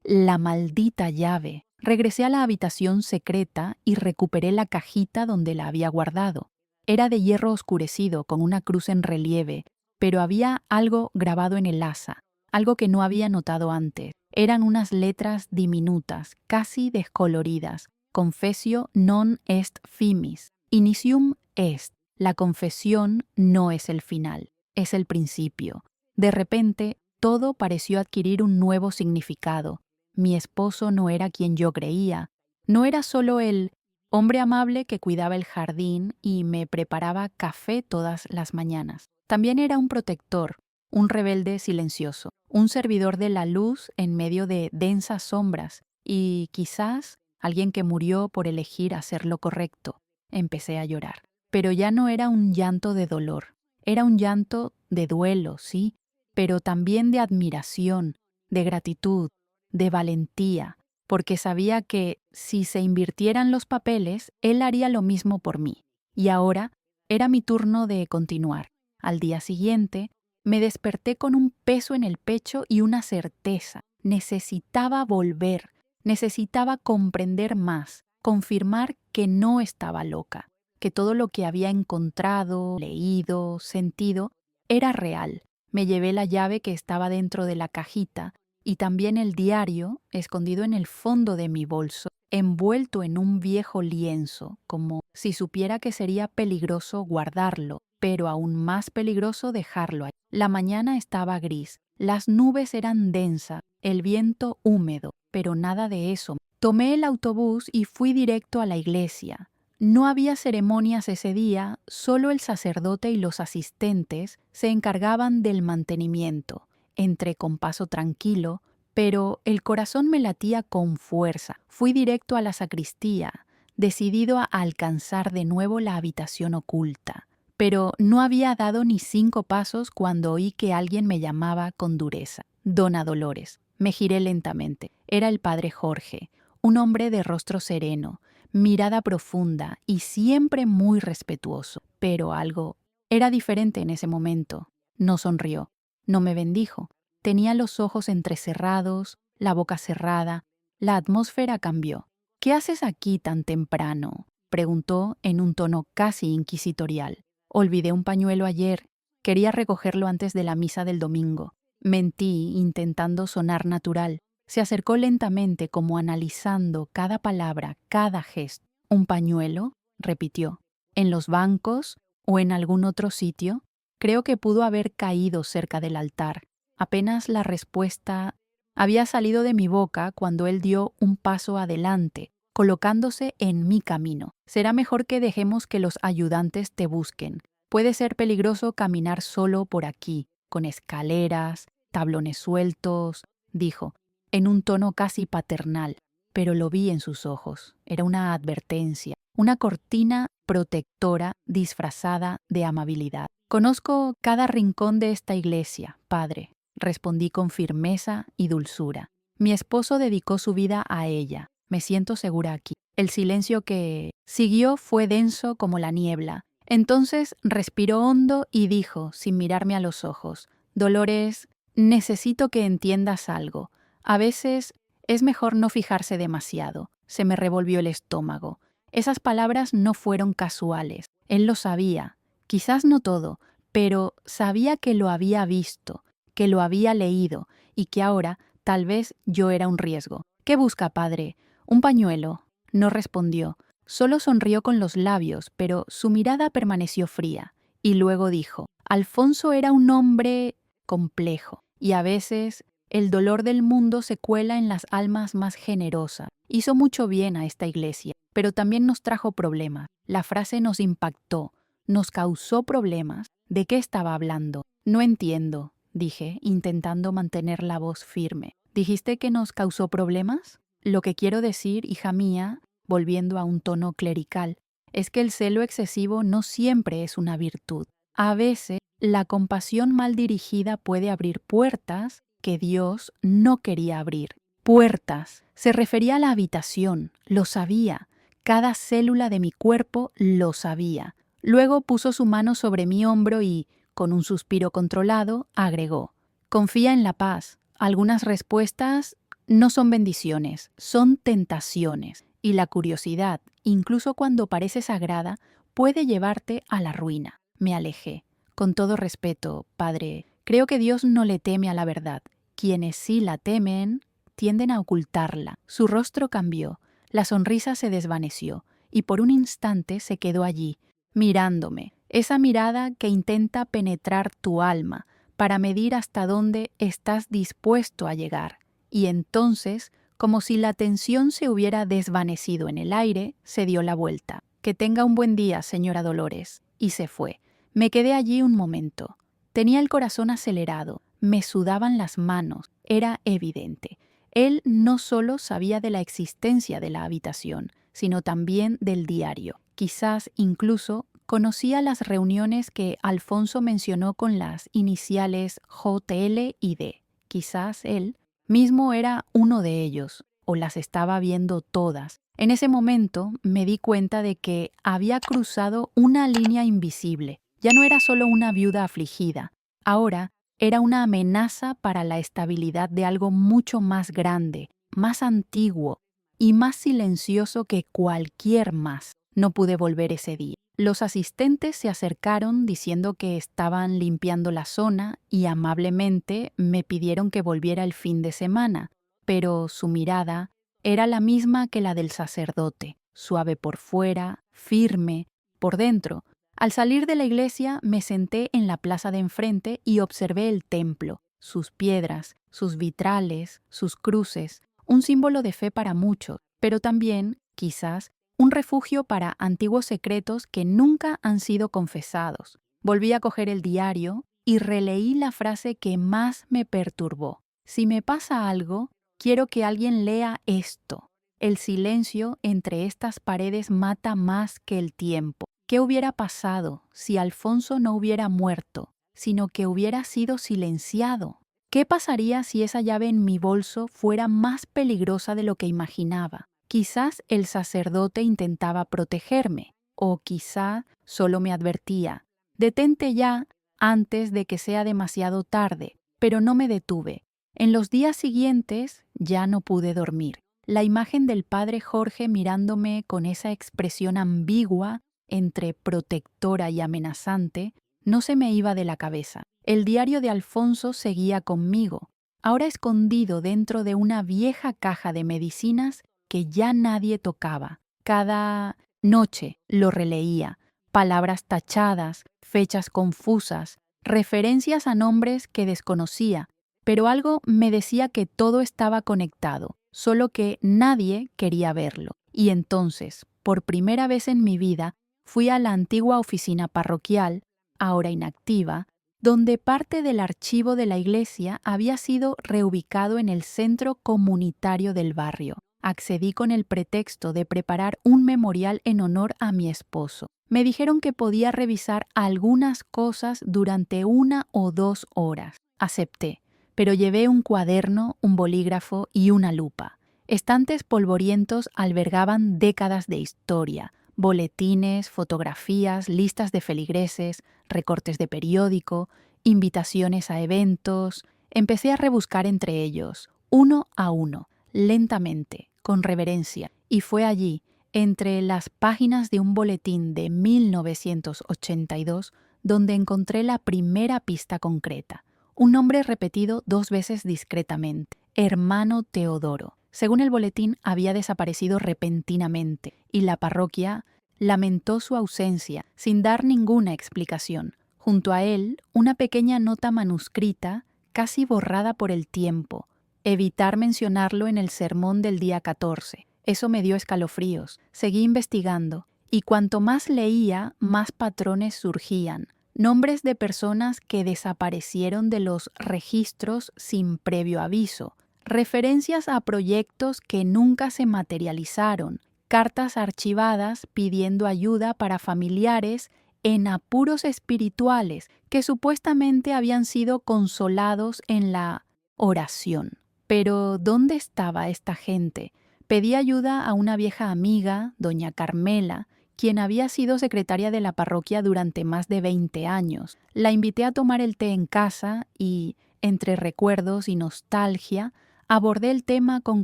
A: la maldita llave. Regresé a la habitación secreta y recuperé la cajita donde la había guardado. Era de hierro oscurecido con una cruz en relieve, pero había algo grabado en el asa, algo que no había notado antes. Eran unas letras diminutas, casi descoloridas. Confessio non est finis. Initium est. La confesión no es el final, es el principio. De repente, todo pareció adquirir un nuevo significado. Mi esposo no era quien yo creía. No era solo el hombre amable que cuidaba el jardín y me preparaba café todas las mañanas. También era un protector, un rebelde silencioso, un servidor de la luz en medio de densas sombras y quizás alguien que murió por elegir hacer lo correcto. Empecé a llorar. Pero ya no era un llanto de dolor. Era un llanto de duelo, sí, pero también de admiración, de gratitud, de valentía, porque sabía que si se invirtieran los papeles, él haría lo mismo por mí. Y ahora era mi turno de continuar. Al día siguiente, me desperté con un peso en el pecho y una certeza. Necesitaba volver, necesitaba comprender más, confirmar que no estaba loca, que todo lo que había encontrado, leído, sentido, era real. Me llevé la llave que estaba dentro de la cajita y también el diario escondido en el fondo de mi bolso, envuelto en un viejo lienzo, como si supiera que sería peligroso guardarlo, pero aún más peligroso dejarlo allí. La mañana estaba gris, las nubes eran densas, el viento húmedo, pero nada de eso. Tomé el autobús y fui directo a la iglesia. No había ceremonias ese día, solo el sacerdote y los asistentes se encargaban del mantenimiento. Entré con paso tranquilo, pero el corazón me latía con fuerza. Fui directo a la sacristía, decidido a alcanzar de nuevo la habitación oculta. Pero no había dado ni 5 pasos cuando oí que alguien me llamaba con dureza. Dona Dolores. Me giré lentamente. Era el padre Jorge, un hombre de rostro sereno, mirada profunda y siempre muy respetuoso. Pero algo era diferente en ese momento. No sonrió, no me bendijo. Tenía los ojos entrecerrados, la boca cerrada. La atmósfera cambió. ¿Qué haces aquí tan temprano?, preguntó en un tono casi inquisitorial. Olvidé un pañuelo ayer. Quería recogerlo antes de la misa del domingo. Mentí, intentando sonar natural. Se acercó lentamente, como analizando cada palabra, cada gesto. ¿Un pañuelo?, repitió. ¿En los bancos o en algún otro sitio? Creo que pudo haber caído cerca del altar. Apenas la respuesta había salido de mi boca cuando él dio un paso adelante, colocándose en mi camino. Será mejor que dejemos que los ayudantes te busquen. Puede ser peligroso caminar solo por aquí, con escaleras, tablones sueltos, dijo, en un tono casi paternal, pero lo vi en sus ojos. Era una advertencia, una cortina protectora disfrazada de amabilidad. Conozco cada rincón de esta iglesia, padre, respondí con firmeza y dulzura. Mi esposo dedicó su vida a ella. Me siento segura aquí. El silencio que siguió fue denso como la niebla. Entonces respiró hondo y dijo, sin mirarme a los ojos, Dolores, necesito que entiendas algo. A veces es mejor no fijarse demasiado. Se me revolvió el estómago. Esas palabras no fueron casuales. Él lo sabía. Quizás no todo, pero sabía que lo había visto, que lo había leído y que ahora tal vez yo era un riesgo. ¿Qué busca, padre? ¿Un pañuelo? No respondió. Solo sonrió con los labios, pero su mirada permaneció fría. Y luego dijo, Alfonso era un hombre complejo, y a veces el dolor del mundo se cuela en las almas más generosas. Hizo mucho bien a esta iglesia, pero también nos trajo problemas. La frase nos impactó, nos causó problemas. ¿De qué estaba hablando? No entiendo, dije, intentando mantener la voz firme. ¿Dijiste que nos causó problemas? Lo que quiero decir, hija mía, volviendo a un tono clerical, es que el celo excesivo no siempre es una virtud. A veces, la compasión mal dirigida puede abrir puertas que Dios no quería abrir. Puertas. Se refería a la habitación. Lo sabía. Cada célula de mi cuerpo lo sabía. Luego puso su mano sobre mi hombro y, con un suspiro controlado, agregó: «Confía en la paz. Algunas respuestas no son bendiciones, son tentaciones. Y la curiosidad, incluso cuando parece sagrada, puede llevarte a la ruina». Me alejé. «Con todo respeto, padre, creo que Dios no le teme a la verdad. Quienes sí la temen tienden a ocultarla». Su rostro cambió, la sonrisa se desvaneció y por un instante se quedó allí, mirándome, esa mirada que intenta penetrar tu alma para medir hasta dónde estás dispuesto a llegar. Y entonces, como si la tensión se hubiera desvanecido en el aire, se dio la vuelta. «Que tenga un buen día, señora Dolores», y se fue. Me quedé allí un momento. Tenía el corazón acelerado, me sudaban las manos, era evidente. Él no solo sabía de la existencia de la habitación, sino también del diario. Quizás incluso conocía las reuniones que Alfonso mencionó con las iniciales JL y D. Quizás él mismo era uno de ellos, o las estaba viendo todas. En ese momento me di cuenta de que había cruzado una línea invisible. Ya no era solo una viuda afligida, ahora era una amenaza para la estabilidad de algo mucho más grande, más antiguo y más silencioso que cualquier más. No pude volver ese día. Los asistentes se acercaron diciendo que estaban limpiando la zona y amablemente me pidieron que volviera el fin de semana, pero su mirada era la misma que la del sacerdote, suave por fuera, firme por dentro. Al salir de la iglesia me senté en la plaza de enfrente y observé el templo, sus piedras, sus vitrales, sus cruces, un símbolo de fe para muchos, pero también, quizás, un refugio para antiguos secretos que nunca han sido confesados. Volví a coger el diario y releí la frase que más me perturbó. «Si me pasa algo, quiero que alguien lea esto. El silencio entre estas paredes mata más que el tiempo». ¿Qué hubiera pasado si Alfonso no hubiera muerto, sino que hubiera sido silenciado? ¿Qué pasaría si esa llave en mi bolso fuera más peligrosa de lo que imaginaba? Quizás el sacerdote intentaba protegerme, o quizá solo me advertía: «Detente ya antes de que sea demasiado tarde», pero no me detuve. En los días siguientes ya no pude dormir. La imagen del padre Jorge mirándome con esa expresión ambigua entre protectora y amenazante no se me iba de la cabeza. El diario de Alfonso seguía conmigo, ahora escondido dentro de una vieja caja de medicinas que ya nadie tocaba. Cada noche lo releía, palabras tachadas, fechas confusas, referencias a nombres que desconocía, pero algo me decía que todo estaba conectado, solo que nadie quería verlo. Y entonces, por primera vez en mi vida, fui a la antigua oficina parroquial, ahora inactiva, donde parte del archivo de la iglesia había sido reubicado en el centro comunitario del barrio. Accedí con el pretexto de preparar un memorial en honor a mi esposo. Me dijeron que podía revisar algunas cosas durante 1 o 2 horas. Acepté, pero llevé un cuaderno, un bolígrafo y una lupa. Estantes polvorientos albergaban décadas de historia, boletines, fotografías, listas de feligreses, recortes de periódico, invitaciones a eventos. Empecé a rebuscar entre ellos, uno a uno, lentamente, con reverencia, y fue allí, entre las páginas de un boletín de 1982, donde encontré la primera pista concreta. Un nombre repetido 2 veces discretamente: Hermano Teodoro. Según el boletín, había desaparecido repentinamente y la parroquia lamentó su ausencia sin dar ninguna explicación. Junto a él, una pequeña nota manuscrita, casi borrada por el tiempo: evitar mencionarlo en el sermón del día 14. Eso me dio escalofríos. Seguí investigando, y cuanto más leía, más patrones surgían. Nombres de personas que desaparecieron de los registros sin previo aviso, referencias a proyectos que nunca se materializaron, cartas archivadas pidiendo ayuda para familiares en apuros espirituales que supuestamente habían sido consolados en la oración. Pero ¿dónde estaba esta gente? Pedí ayuda a una vieja amiga, doña Carmela, quien había sido secretaria de la parroquia durante más de 20 años. La invité a tomar el té en casa y, entre recuerdos y nostalgia, abordé el tema con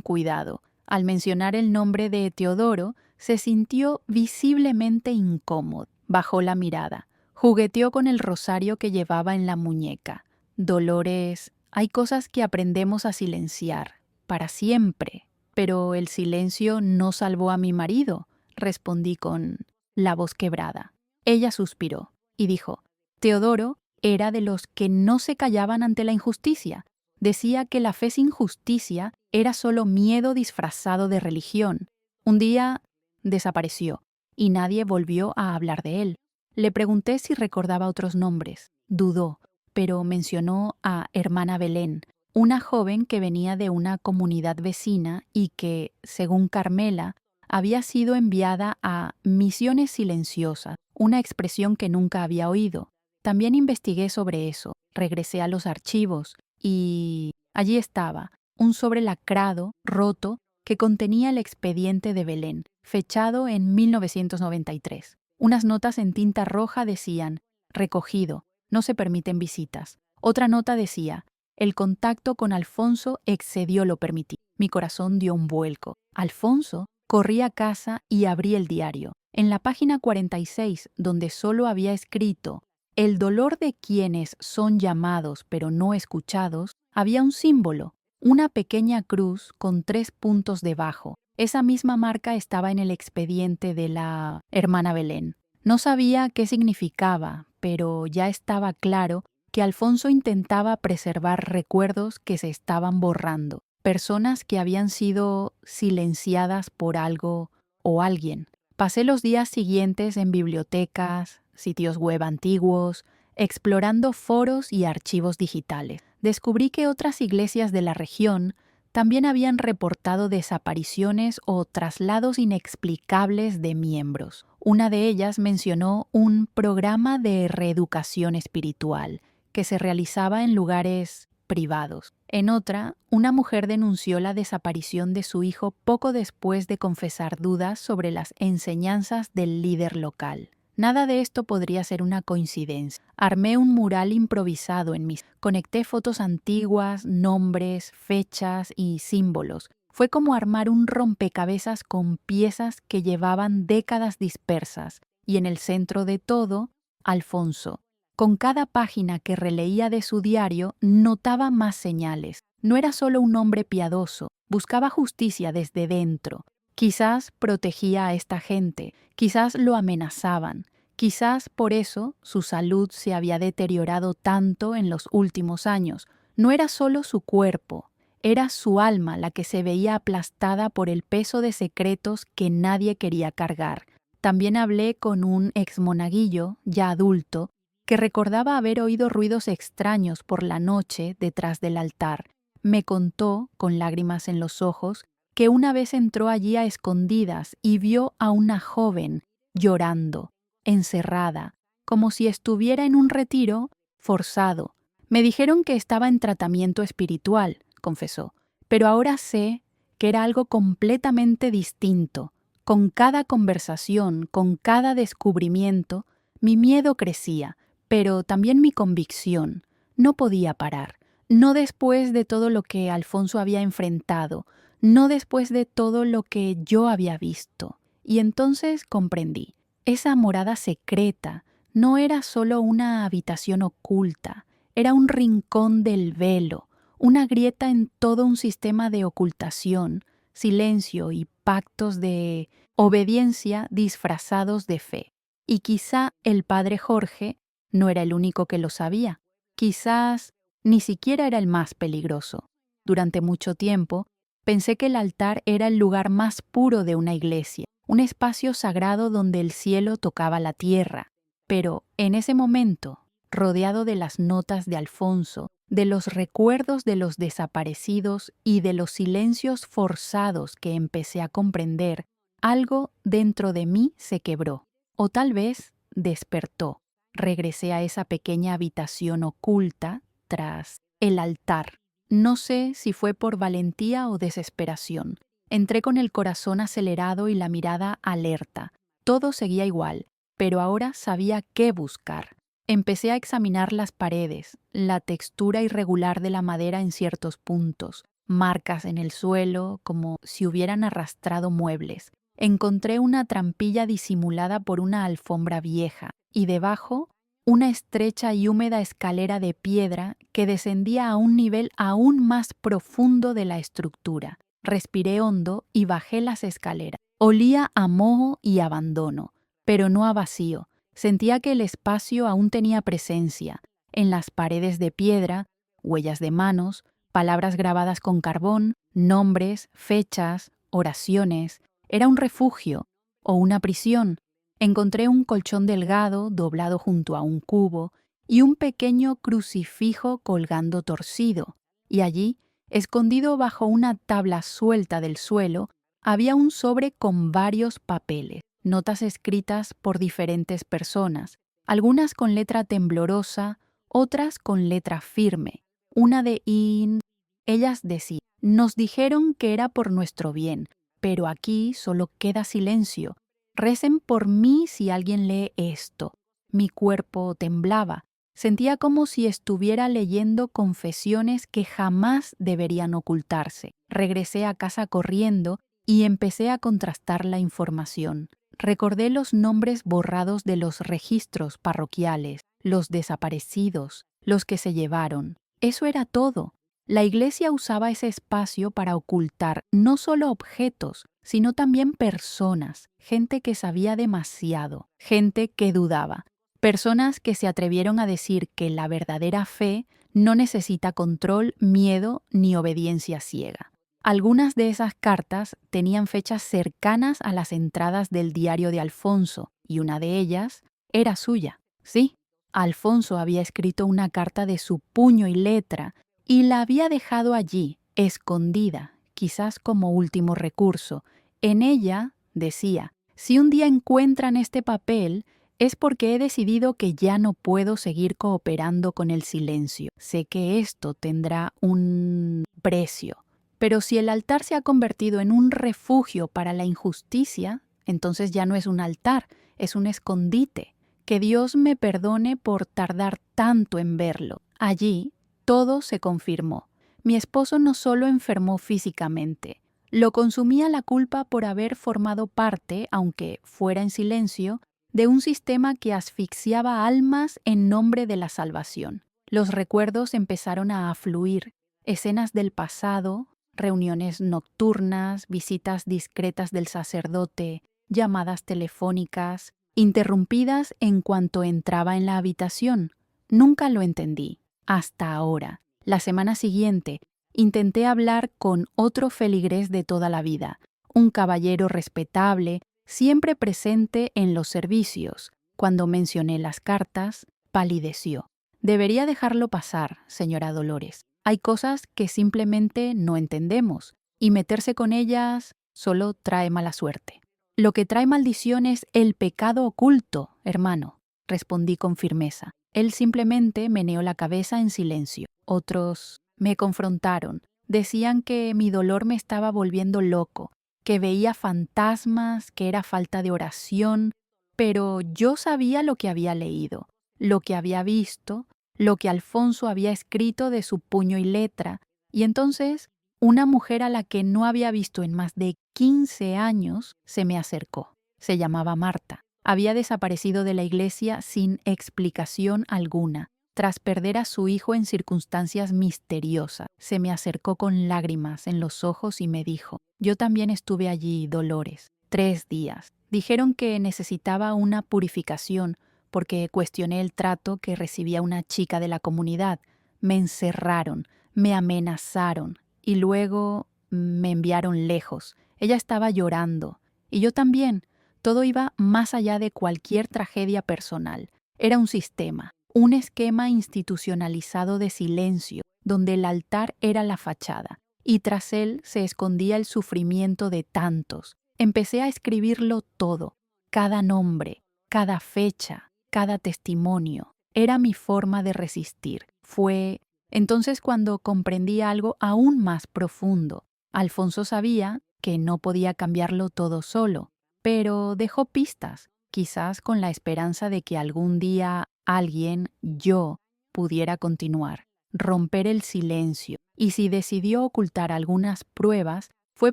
A: cuidado. Al mencionar el nombre de Teodoro, se sintió visiblemente incómodo. Bajó la mirada. Jugueteó con el rosario que llevaba en la muñeca. Dolores, hay cosas que aprendemos a silenciar, para siempre. Pero el silencio no salvó a mi marido, respondí con la voz quebrada. Ella suspiró y dijo, Teodoro era de los que no se callaban ante la injusticia. Decía que la fe sin justicia era solo miedo disfrazado de religión. Un día desapareció y nadie volvió a hablar de él. Le pregunté si recordaba otros nombres. Dudó, pero mencionó a Hermana Belén, una joven que venía de una comunidad vecina y que, según Carmela, había sido enviada a misiones silenciosas, una expresión que nunca había oído. También investigué sobre eso, regresé a los archivos y allí estaba, un sobre lacrado, roto, que contenía el expediente de Belén, fechado en 1993. Unas notas en tinta roja decían, recogido, no se permiten visitas. Otra nota decía, el contacto con Alfonso excedió lo permitido. Mi corazón dio un vuelco. Alfonso, corrí a casa y abrí el diario. En la página 46, donde solo había escrito el dolor de quienes son llamados pero no escuchados, había un símbolo, una pequeña cruz con 3 puntos debajo. Esa misma marca estaba en el expediente de la hermana Belén. No sabía qué significaba, pero ya estaba claro que Alfonso intentaba preservar recuerdos que se estaban borrando, personas que habían sido silenciadas por algo o alguien. Pasé los días siguientes en bibliotecas, sitios web antiguos, explorando foros y archivos digitales. Descubrí que otras iglesias de la región también habían reportado desapariciones o traslados inexplicables de miembros. Una de ellas mencionó un programa de reeducación espiritual que se realizaba en lugares privados. En otra, una mujer denunció la desaparición de su hijo poco después de confesar dudas sobre las enseñanzas del líder local. Nada de esto podría ser una coincidencia. Armé un mural improvisado en mis... Conecté fotos antiguas, nombres, fechas y símbolos. Fue como armar un rompecabezas con piezas que llevaban décadas dispersas. Y en el centro de todo, Alfonso. Con cada página que releía de su diario, notaba más señales. No era solo un hombre piadoso, buscaba justicia desde dentro. Quizás protegía a esta gente, quizás lo amenazaban, quizás por eso su salud se había deteriorado tanto en los últimos años. No era solo su cuerpo, era su alma la que se veía aplastada por el peso de secretos que nadie quería cargar. También hablé con un exmonaguillo, ya adulto, que recordaba haber oído ruidos extraños por la noche detrás del altar. Me contó, con lágrimas en los ojos, que una vez entró allí a escondidas y vio a una joven llorando, encerrada, como si estuviera en un retiro forzado. Me dijeron que estaba en tratamiento espiritual, confesó, pero ahora sé que era algo completamente distinto. Con cada conversación, con cada descubrimiento, mi miedo crecía, pero también mi convicción. No podía parar, no después de todo lo que Alfonso había enfrentado, no después de todo lo que yo había visto. Y entonces comprendí, esa morada secreta no era solo una habitación oculta, era un rincón del velo, una grieta en todo un sistema de ocultación, silencio y pactos de obediencia disfrazados de fe. Y quizá el padre Jorge no era el único que lo sabía. Quizás ni siquiera era el más peligroso. Durante mucho tiempo, pensé que el altar era el lugar más puro de una iglesia, un espacio sagrado donde el cielo tocaba la tierra. Pero en ese momento, rodeado de las notas de Alfonso, de los recuerdos de los desaparecidos y de los silencios forzados que empecé a comprender, algo dentro de mí se quebró, o tal vez despertó. Regresé a esa pequeña habitación oculta tras el altar. No sé si fue por valentía o desesperación. Entré con el corazón acelerado y la mirada alerta. Todo seguía igual, pero ahora sabía qué buscar. Empecé a examinar las paredes, la textura irregular de la madera en ciertos puntos, marcas en el suelo como si hubieran arrastrado muebles. Encontré una trampilla disimulada por una alfombra vieja y debajo una estrecha y húmeda escalera de piedra que descendía a un nivel aún más profundo de la estructura. Respiré hondo y bajé las escaleras. Olía a moho y abandono, pero no a vacío. Sentía que el espacio aún tenía presencia. En las paredes de piedra, huellas de manos, palabras grabadas con carbón, nombres, fechas, oraciones. Era un refugio o una prisión. Encontré un colchón delgado doblado junto a un cubo y un pequeño crucifijo colgando torcido. Y allí, escondido bajo una tabla suelta del suelo, había un sobre con varios papeles, notas escritas por diferentes personas, algunas con letra temblorosa, otras con letra firme. Una de in. Ellas decían: nos dijeron que era por nuestro bien, pero aquí solo queda silencio. Recen por mí si alguien lee esto. Mi cuerpo temblaba. Sentía como si estuviera leyendo confesiones que jamás deberían ocultarse. Regresé a casa corriendo y empecé a contrastar la información. Recordé los nombres borrados de los registros parroquiales, los desaparecidos, los que se llevaron. Eso era todo. La iglesia usaba ese espacio para ocultar no solo objetos, sino también personas, gente que sabía demasiado, gente que dudaba, personas que se atrevieron a decir que la verdadera fe no necesita control, miedo ni obediencia ciega. Algunas de esas cartas tenían fechas cercanas a las entradas del diario de Alfonso, y una de ellas era suya. Sí, Alfonso había escrito una carta de su puño y letra, y la había dejado allí, escondida, quizás como último recurso. En ella decía: si un día encuentran este papel, es porque he decidido que ya no puedo seguir cooperando con el silencio. Sé que esto tendrá un precio, pero si el altar se ha convertido en un refugio para la injusticia, entonces ya no es un altar, es un escondite. Que Dios me perdone por tardar tanto en verlo. Allí todo se confirmó. Mi esposo no solo enfermó físicamente, lo consumía la culpa por haber formado parte, aunque fuera en silencio, de un sistema que asfixiaba almas en nombre de la salvación. Los recuerdos empezaron a afluir, escenas del pasado, reuniones nocturnas, visitas discretas del sacerdote, llamadas telefónicas, interrumpidas en cuanto entraba en la habitación. Nunca lo entendí. Hasta ahora. La semana siguiente, intenté hablar con otro feligrés de toda la vida, un caballero respetable, siempre presente en los servicios. Cuando mencioné las cartas, palideció. Debería dejarlo pasar, señora Dolores. Hay cosas que simplemente no entendemos, y meterse con ellas solo trae mala suerte. Lo que trae maldición es el pecado oculto, hermano, respondí con firmeza. Él simplemente meneó la cabeza en silencio. Otros me confrontaron. Decían que mi dolor me estaba volviendo loco, que veía fantasmas, que era falta de oración, pero yo sabía lo que había leído, lo que había visto, lo que Alfonso había escrito de su puño y letra, y entonces una mujer a la que no había visto en más de 15 años se me acercó. Se llamaba Marta. Había desaparecido de la iglesia sin explicación alguna, tras perder a su hijo en circunstancias misteriosas. Se me acercó con lágrimas en los ojos y me dijo: yo también estuve allí, Dolores, 3 días. Dijeron que necesitaba una purificación porque cuestioné el trato que recibía una chica de la comunidad. Me encerraron, me amenazaron y luego me enviaron lejos. Ella estaba llorando y yo también. Todo iba más allá de cualquier tragedia personal. Era un sistema, un esquema institucionalizado de silencio, donde el altar era la fachada, y tras él se escondía el sufrimiento de tantos. Empecé a escribirlo todo, cada nombre, cada fecha, cada testimonio. Era mi forma de resistir. Fue entonces cuando comprendí algo aún más profundo. Alfonso sabía que no podía cambiarlo todo solo. pero dejó pistas, quizás con la esperanza de que algún día alguien, yo, pudiera continuar, romper el silencio. Y si decidió ocultar algunas pruebas, fue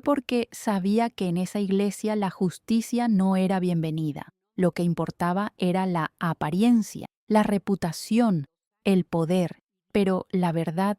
A: porque sabía que en esa iglesia la justicia no era bienvenida. Lo que importaba era la apariencia, la reputación, el poder, pero la verdad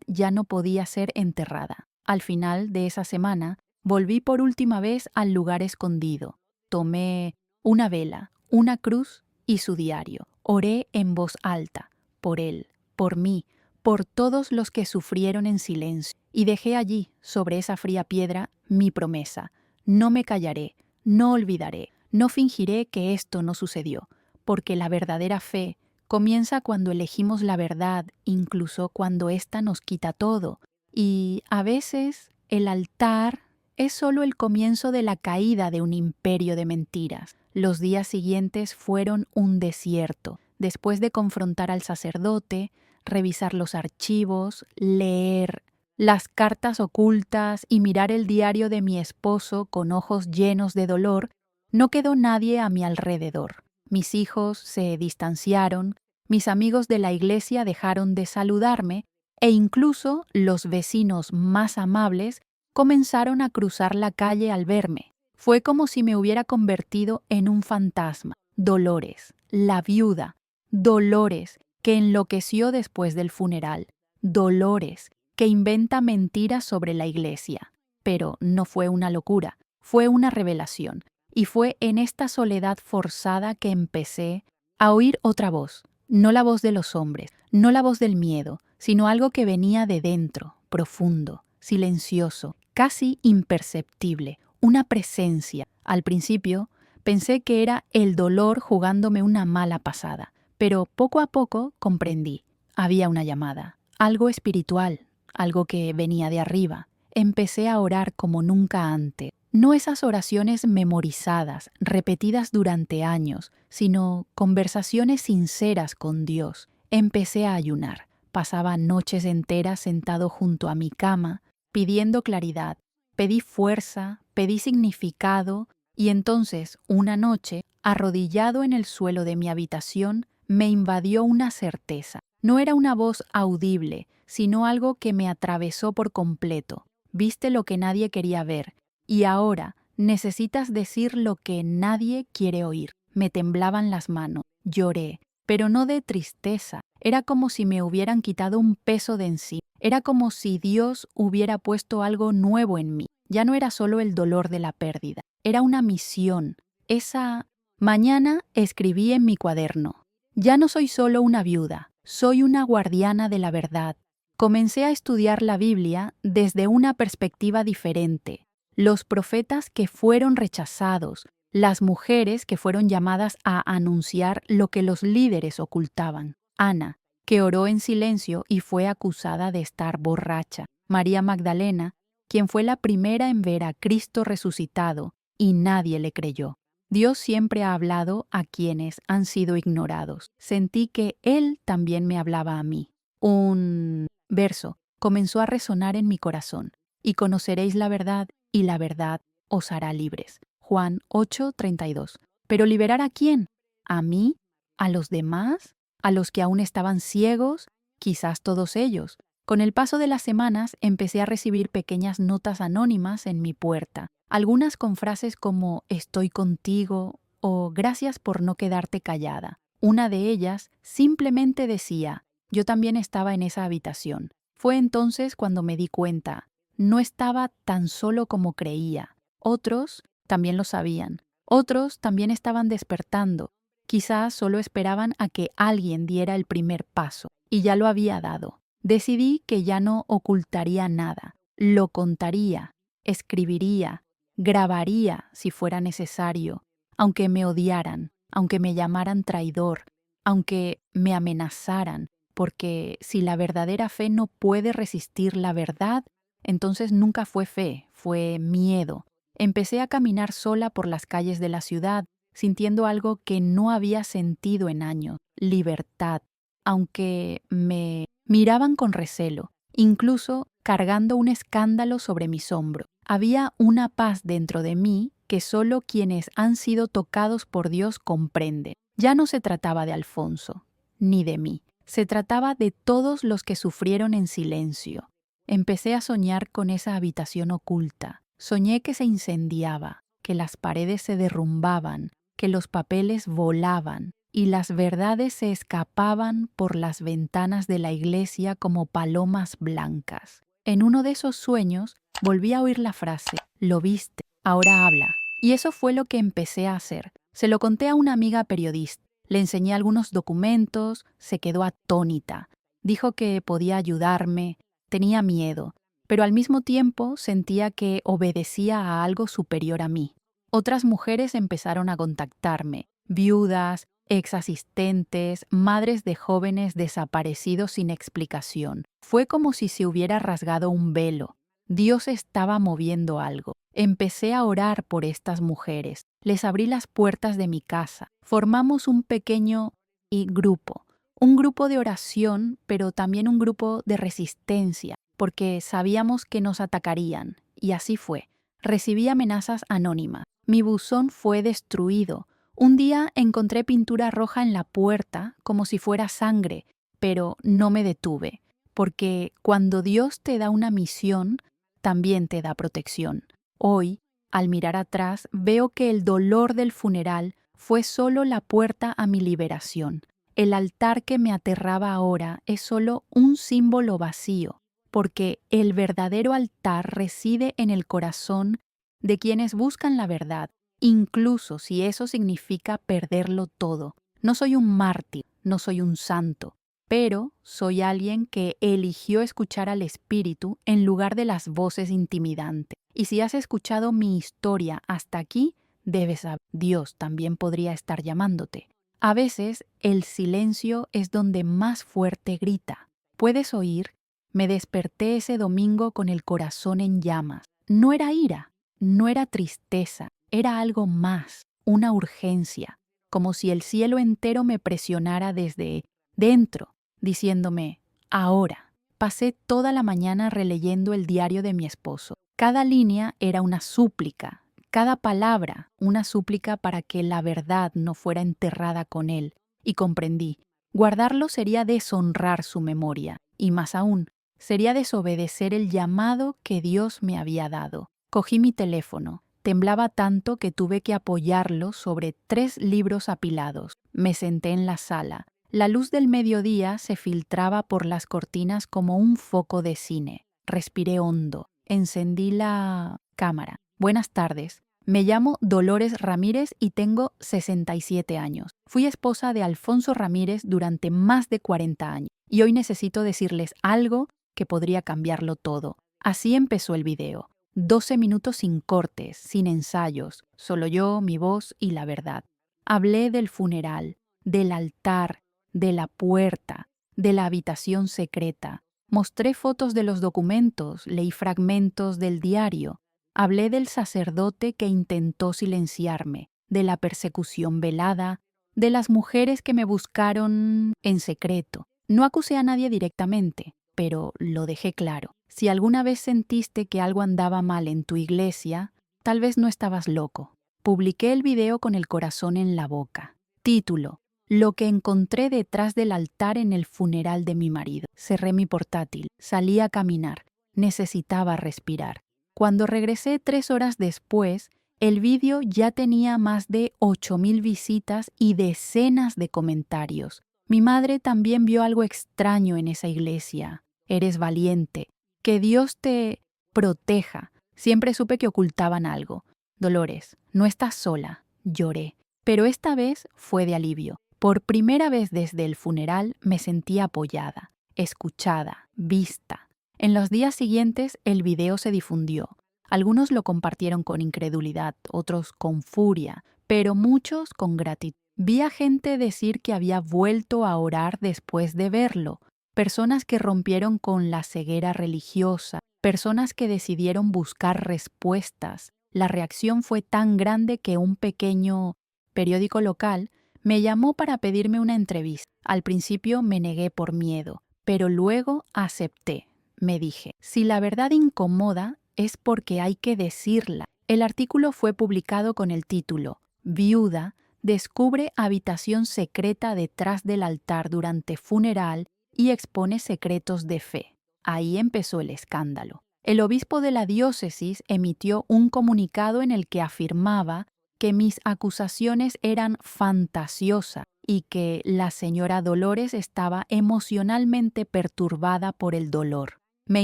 A: ya no podía ser enterrada. Al final de esa semana, volví por última vez al lugar escondido. Tomé una vela, una cruz y su diario. Oré en voz alta, por él, por mí, por todos los que sufrieron en silencio, y dejé allí, sobre esa fría piedra, mi promesa. No me callaré, no olvidaré, no fingiré que esto no sucedió, porque la verdadera fe comienza cuando elegimos la verdad, incluso cuando ésta nos quita todo. Y a veces el altar es solo el comienzo de la caída de un imperio de mentiras. Los días siguientes fueron un desierto. Después de confrontar al sacerdote, revisar los archivos, leer las cartas ocultas y mirar el diario de mi esposo con ojos llenos de dolor, no quedó nadie a mi alrededor. Mis hijos se distanciaron, mis amigos de la iglesia dejaron de saludarme e incluso los vecinos más amables comenzaron a cruzar la calle al verme. Fue como si me hubiera convertido en un fantasma. Dolores, la viuda, Dolores, que enloqueció después del funeral, Dolores, que inventa mentiras sobre la iglesia. Pero no fue una locura, fue una revelación. Y fue en esta soledad forzada que empecé a oír otra voz, no la voz de los hombres, no la voz del miedo, sino algo que venía de dentro, profundo, silencioso, casi imperceptible, una presencia. Al principio pensé que era el dolor jugándome una mala pasada, pero poco a poco comprendí. Había una llamada, algo espiritual, algo que venía de arriba. Empecé a orar como nunca antes. No esas oraciones memorizadas, repetidas durante años, sino conversaciones sinceras con Dios. Empecé a ayunar. Pasaba noches enteras sentado junto a mi cama, pidiendo claridad. Pedí fuerza, pedí significado, y entonces, una noche, arrodillado en el suelo de mi habitación, me invadió una certeza. No era una voz audible, sino algo que me atravesó por completo. Viste lo que nadie quería ver. Y ahora necesitas decir lo que nadie quiere oír. Me temblaban las manos. Lloré, pero no de tristeza. Era como si me hubieran quitado un peso de encima. Era como si Dios hubiera puesto algo nuevo en mí. Ya no era solo el dolor de la pérdida. Era una misión. Esa mañana escribí en mi cuaderno: ya no soy solo una viuda, soy una guardiana de la verdad. Comencé a estudiar la Biblia desde una perspectiva diferente. Los profetas que fueron rechazados, las mujeres que fueron llamadas a anunciar lo que los líderes ocultaban. Ana, que oró en silencio y fue acusada de estar borracha. María Magdalena, quien fue la primera en ver a Cristo resucitado, y nadie le creyó. Dios siempre ha hablado a quienes han sido ignorados. Sentí que Él también me hablaba a mí. Un verso comenzó a resonar en mi corazón: y conoceréis la verdad, y la verdad os hará libres. Juan 8:32. ¿Pero liberar a quién? ¿A mí? ¿A los demás? ¿A los que aún estaban ciegos? Quizás todos ellos. Con el paso de las semanas empecé a recibir pequeñas notas anónimas en mi puerta, algunas con frases como «estoy contigo» o «gracias por no quedarte callada». Una de ellas simplemente decía: yo también estaba en esa habitación. Fue entonces cuando me di cuenta, no estaba tan solo como creía. Otros también lo sabían. Otros también estaban despertando. Quizás solo esperaban a que alguien diera el primer paso, y ya lo había dado. Decidí que ya no ocultaría nada. Lo contaría, escribiría, grabaría si fuera necesario, aunque me odiaran, aunque me llamaran traidor, aunque me amenazaran, porque si la verdadera fe no puede resistir la verdad, entonces nunca fue fe, fue miedo. Empecé a caminar sola por las calles de la ciudad, sintiendo algo que no había sentido en años: libertad, aunque me miraban con recelo, incluso cargando un escándalo sobre mis hombros. Había una paz dentro de mí que solo quienes han sido tocados por Dios comprenden. Ya no se trataba de Alfonso, ni de mí. Se trataba de todos los que sufrieron en silencio. Empecé a soñar con esa habitación oculta. Soñé que se incendiaba, que las paredes se derrumbaban, que los papeles volaban y las verdades se escapaban por las ventanas de la iglesia como palomas blancas. En uno de esos sueños volví a oír la frase: «Lo viste, ahora habla». Y eso fue lo que empecé a hacer. Se lo conté a una amiga periodista. Le enseñé algunos documentos, se quedó atónita. Dijo que podía ayudarme, tenía miedo, pero al mismo tiempo sentía que obedecía a algo superior a mí. Otras mujeres empezaron a contactarme, viudas, ex asistentes, madres de jóvenes desaparecidos sin explicación. Fue como si se hubiera rasgado un velo. Dios estaba moviendo algo. Empecé a orar por estas mujeres. Les abrí las puertas de mi casa. Formamos un pequeño grupo. Un grupo de oración, pero también un grupo de resistencia, porque sabíamos que nos atacarían. Y así fue. Recibí amenazas anónimas. Mi buzón fue destruido. Un día encontré pintura roja en la puerta, como si fuera sangre, pero no me detuve, porque cuando Dios te da una misión, también te da protección. Hoy, al mirar atrás, veo que el dolor del funeral fue solo la puerta a mi liberación. El altar que me aterraba ahora es solo un símbolo vacío, porque el verdadero altar reside en el corazón de quienes buscan la verdad, incluso si eso significa perderlo todo. No soy un mártir, no soy un santo, pero soy alguien que eligió escuchar al Espíritu en lugar de las voces intimidantes. Y si has escuchado mi historia hasta aquí, debes saber, Dios también podría estar llamándote. A veces, el silencio es donde más fuerte grita. ¿Puedes oír? Me desperté ese domingo con el corazón en llamas. No era ira, no era tristeza, era algo más, una urgencia, como si el cielo entero me presionara desde dentro, diciéndome: ahora. Pasé toda la mañana releyendo el diario de mi esposo. Cada línea era una súplica, cada palabra una súplica para que la verdad no fuera enterrada con él. Y comprendí, guardarlo sería deshonrar su memoria, y más aún, sería desobedecer el llamado que Dios me había dado. Cogí mi teléfono. Temblaba tanto que tuve que apoyarlo sobre 3 libros apilados. Me senté en la sala. La luz del mediodía se filtraba por las cortinas como un foco de cine. Respiré hondo. Encendí la cámara. Buenas tardes. Me llamo Dolores Ramírez y tengo 67 años. Fui esposa de Alfonso Ramírez durante más de 40 años. Y hoy necesito decirles algo que podría cambiarlo todo. Así empezó el video. 12 minutos sin cortes, sin ensayos, solo yo, mi voz y la verdad. Hablé del funeral, del altar, de la puerta, de la habitación secreta. Mostré fotos de los documentos, leí fragmentos del diario. Hablé del sacerdote que intentó silenciarme, de la persecución velada, de las mujeres que me buscaron en secreto. No acusé a nadie directamente, pero lo dejé claro. Si alguna vez sentiste que algo andaba mal en tu iglesia, tal vez no estabas loco. Publiqué el video con el corazón en la boca. Título: Lo que encontré detrás del altar en el funeral de mi marido. Cerré mi portátil, salí a caminar. Necesitaba respirar. Cuando regresé 3 horas después, el vídeo ya tenía más de 8,000 visitas y decenas de comentarios. Mi madre también vio algo extraño en esa iglesia. Eres valiente. Que Dios te proteja. Siempre supe que ocultaban algo. Dolores, no estás sola. Lloré. Pero esta vez fue de alivio. Por primera vez desde el funeral me sentí apoyada, escuchada, vista. En los días siguientes el video se difundió. Algunos lo compartieron con incredulidad, otros con furia, pero muchos con gratitud. Vi a gente decir que había vuelto a orar después de verlo. Personas que rompieron con la ceguera religiosa, personas que decidieron buscar respuestas. La reacción fue tan grande que un pequeño periódico local me llamó para pedirme una entrevista. Al principio me negué por miedo, pero luego acepté. Me dije, si la verdad incomoda, es porque hay que decirla. El artículo fue publicado con el título Viuda descubre habitación secreta detrás del altar durante funeral y expone secretos de fe. Ahí empezó el escándalo. El obispo de la diócesis emitió un comunicado en el que afirmaba que mis acusaciones eran fantasiosas y que la señora Dolores estaba emocionalmente perturbada por el dolor. Me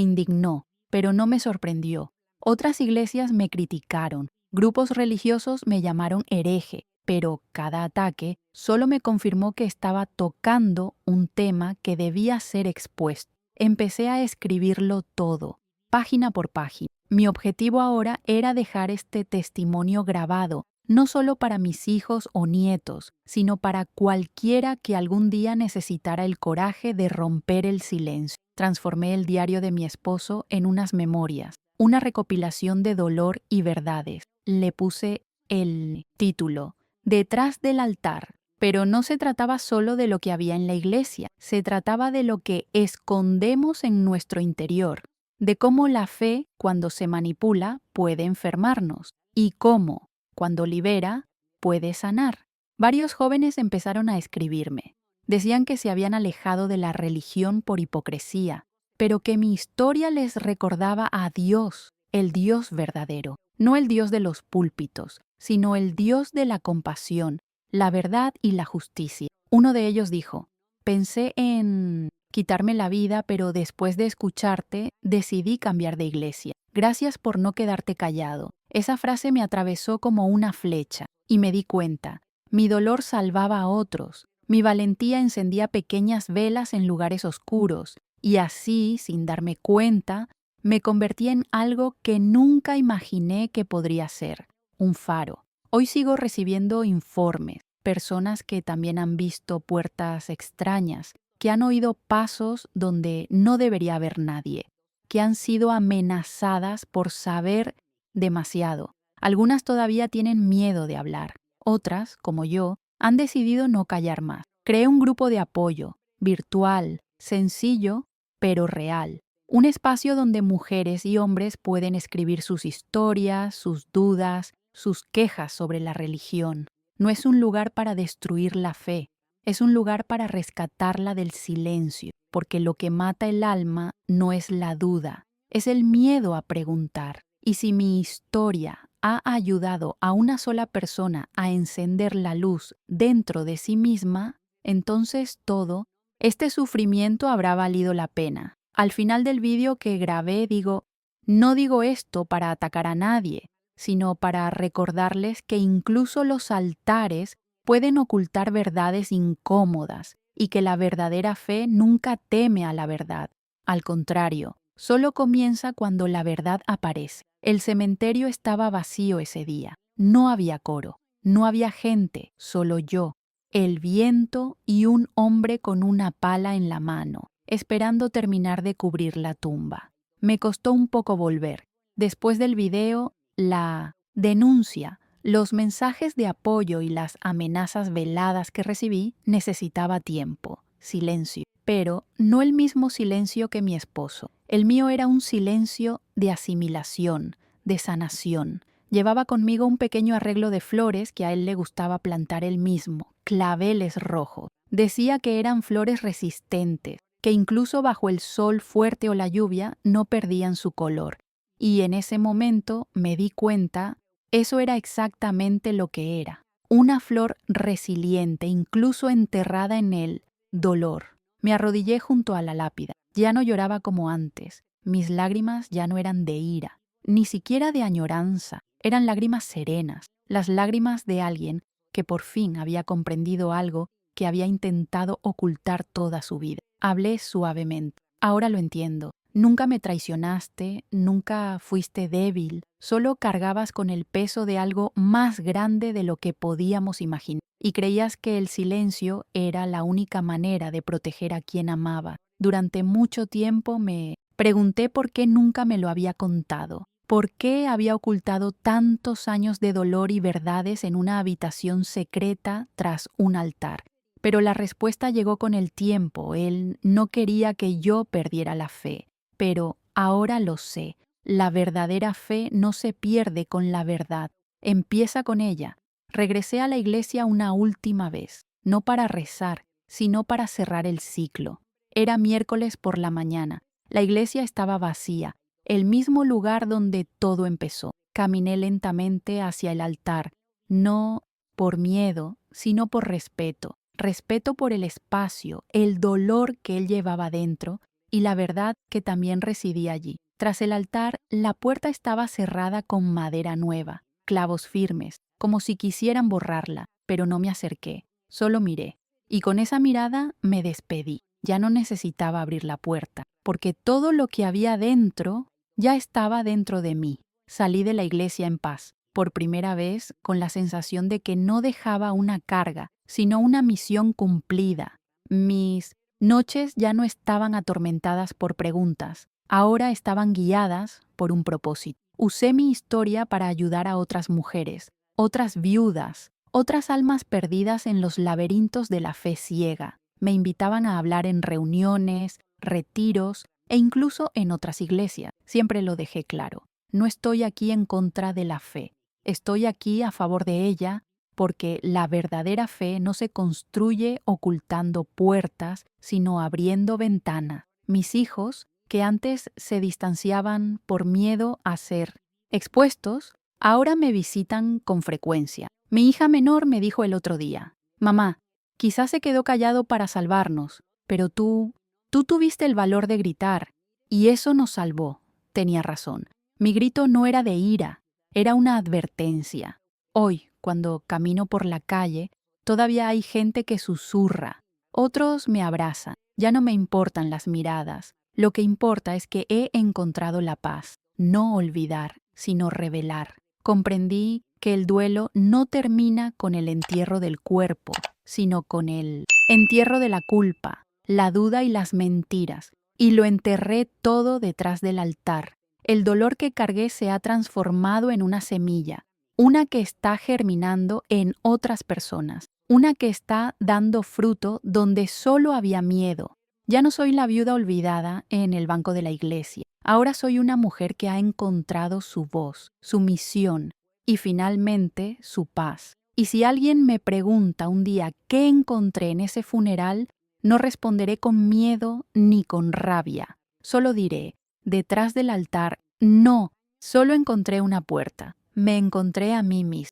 A: indignó, pero no me sorprendió. Otras iglesias me criticaron, grupos religiosos me llamaron hereje, pero cada ataque solo me confirmó que estaba tocando un tema que debía ser expuesto. Empecé a escribirlo todo, página por página. Mi objetivo ahora era dejar este testimonio grabado, no solo para mis hijos o nietos, sino para cualquiera que algún día necesitara el coraje de romper el silencio. Transformé el diario de mi esposo en unas memorias, una recopilación de dolor y verdades. Le puse el título, Detrás del altar. Pero no se trataba solo de lo que había en la iglesia, se trataba de lo que escondemos en nuestro interior, de cómo la fe, cuando se manipula, puede enfermarnos, y cómo, cuando libera, puede sanar. Varios jóvenes empezaron a escribirme. Decían que se habían alejado de la religión por hipocresía, pero que mi historia les recordaba a Dios, el Dios verdadero, no el Dios de los púlpitos, sino el Dios de la compasión, la verdad y la justicia. Uno de ellos dijo, pensé en quitarme la vida, pero después de escucharte decidí cambiar de iglesia. Gracias por no quedarte callado. Esa frase me atravesó como una flecha y me di cuenta. Mi dolor salvaba a otros. Mi valentía encendía pequeñas velas en lugares oscuros y así, sin darme cuenta, me convertí en algo que nunca imaginé que podría ser, un faro. Hoy sigo recibiendo informes, personas que también han visto puertas extrañas, que han oído pasos donde no debería haber nadie, que han sido amenazadas por saber demasiado. Algunas todavía tienen miedo de hablar. Otras, como yo, han decidido no callar más. Creé un grupo de apoyo, virtual, sencillo, pero real. Un espacio donde mujeres y hombres pueden escribir sus historias, sus dudas, sus quejas sobre la religión. No es un lugar para destruir la fe, es un lugar para rescatarla del silencio, porque lo que mata el alma no es la duda, es el miedo a preguntar. Y si mi historia ha ayudado a una sola persona a encender la luz dentro de sí misma, entonces todo este sufrimiento habrá valido la pena. Al final del vídeo que grabé digo, no digo esto para atacar a nadie, sino para recordarles que incluso los altares pueden ocultar verdades incómodas y que la verdadera fe nunca teme a la verdad. Al contrario, solo comienza cuando la verdad aparece. El cementerio estaba vacío ese día. No había coro, no había gente, solo yo, el viento y un hombre con una pala en la mano, esperando terminar de cubrir la tumba. Me costó un poco volver. Después del video, la denuncia, los mensajes de apoyo y las amenazas veladas que recibí, necesitaba tiempo, silencio, pero no el mismo silencio que mi esposo. El mío era un silencio de asimilación, de sanación. Llevaba conmigo un pequeño arreglo de flores que a él le gustaba plantar él mismo, claveles rojos. Decía que eran flores resistentes, que incluso bajo el sol fuerte o la lluvia no perdían su color. Y en ese momento me di cuenta, eso era exactamente lo que era. Una flor resiliente, incluso enterrada en el dolor. Me arrodillé junto a la lápida. Ya no lloraba como antes. Mis lágrimas ya no eran de ira, ni siquiera de añoranza. Eran lágrimas serenas, las lágrimas de alguien que por fin había comprendido algo que había intentado ocultar toda su vida. Hablé suavemente. Ahora lo entiendo. Nunca me traicionaste, nunca fuiste débil, solo cargabas con el peso de algo más grande de lo que podíamos imaginar. Y creías que el silencio era la única manera de proteger a quien amaba. Durante mucho tiempo me pregunté por qué nunca me lo había contado. ¿Por qué había ocultado tantos años de dolor y verdades en una habitación secreta tras un altar? Pero la respuesta llegó con el tiempo. Él no quería que yo perdiera la fe. Pero ahora lo sé. La verdadera fe no se pierde con la verdad, empieza con ella. Regresé a la iglesia una última vez, no para rezar, sino para cerrar el ciclo. Era miércoles por la mañana. La iglesia estaba vacía, el mismo lugar donde todo empezó. Caminé lentamente hacia el altar, no por miedo, sino por respeto. Respeto por el espacio, el dolor que él llevaba dentro y la verdad que también residía allí. Tras el altar, la puerta estaba cerrada con madera nueva, clavos firmes, como si quisieran borrarla, pero no me acerqué, solo miré. Y con esa mirada me despedí. Ya no necesitaba abrir la puerta, porque todo lo que había dentro ya estaba dentro de mí. Salí de la iglesia en paz, por primera vez con la sensación de que no dejaba una carga, sino una misión cumplida. Mis noches ya no estaban atormentadas por preguntas, ahora estaban guiadas por un propósito. Usé mi historia para ayudar a otras mujeres, otras viudas, otras almas perdidas en los laberintos de la fe ciega. Me invitaban a hablar en reuniones, retiros e incluso en otras iglesias. Siempre lo dejé claro. No estoy aquí en contra de la fe. Estoy aquí a favor de ella porque la verdadera fe no se construye ocultando puertas, sino abriendo ventanas. Mis hijos, que antes se distanciaban por miedo a ser expuestos, ahora me visitan con frecuencia. Mi hija menor me dijo el otro día: «Mamá, quizás se quedó callado para salvarnos, pero tú tuviste el valor de gritar, y eso nos salvó». Tenía razón. Mi grito no era de ira, era una advertencia. Hoy, cuando camino por la calle, todavía hay gente que susurra. Otros me abrazan. Ya no me importan las miradas. Lo que importa es que he encontrado la paz. No olvidar, sino revelar. Comprendí que el duelo no termina con el entierro del cuerpo, sino con el entierro de la culpa, la duda y las mentiras. Y lo enterré todo detrás del altar. El dolor que cargué se ha transformado en una semilla, una que está germinando en otras personas, una que está dando fruto donde solo había miedo. Ya no soy la viuda olvidada en el banco de la iglesia. Ahora soy una mujer que ha encontrado su voz, su misión y finalmente su paz. Y si alguien me pregunta un día qué encontré en ese funeral, no responderé con miedo ni con rabia. Solo diré: detrás del altar, no, solo encontré una puerta. Me encontré a mí misma.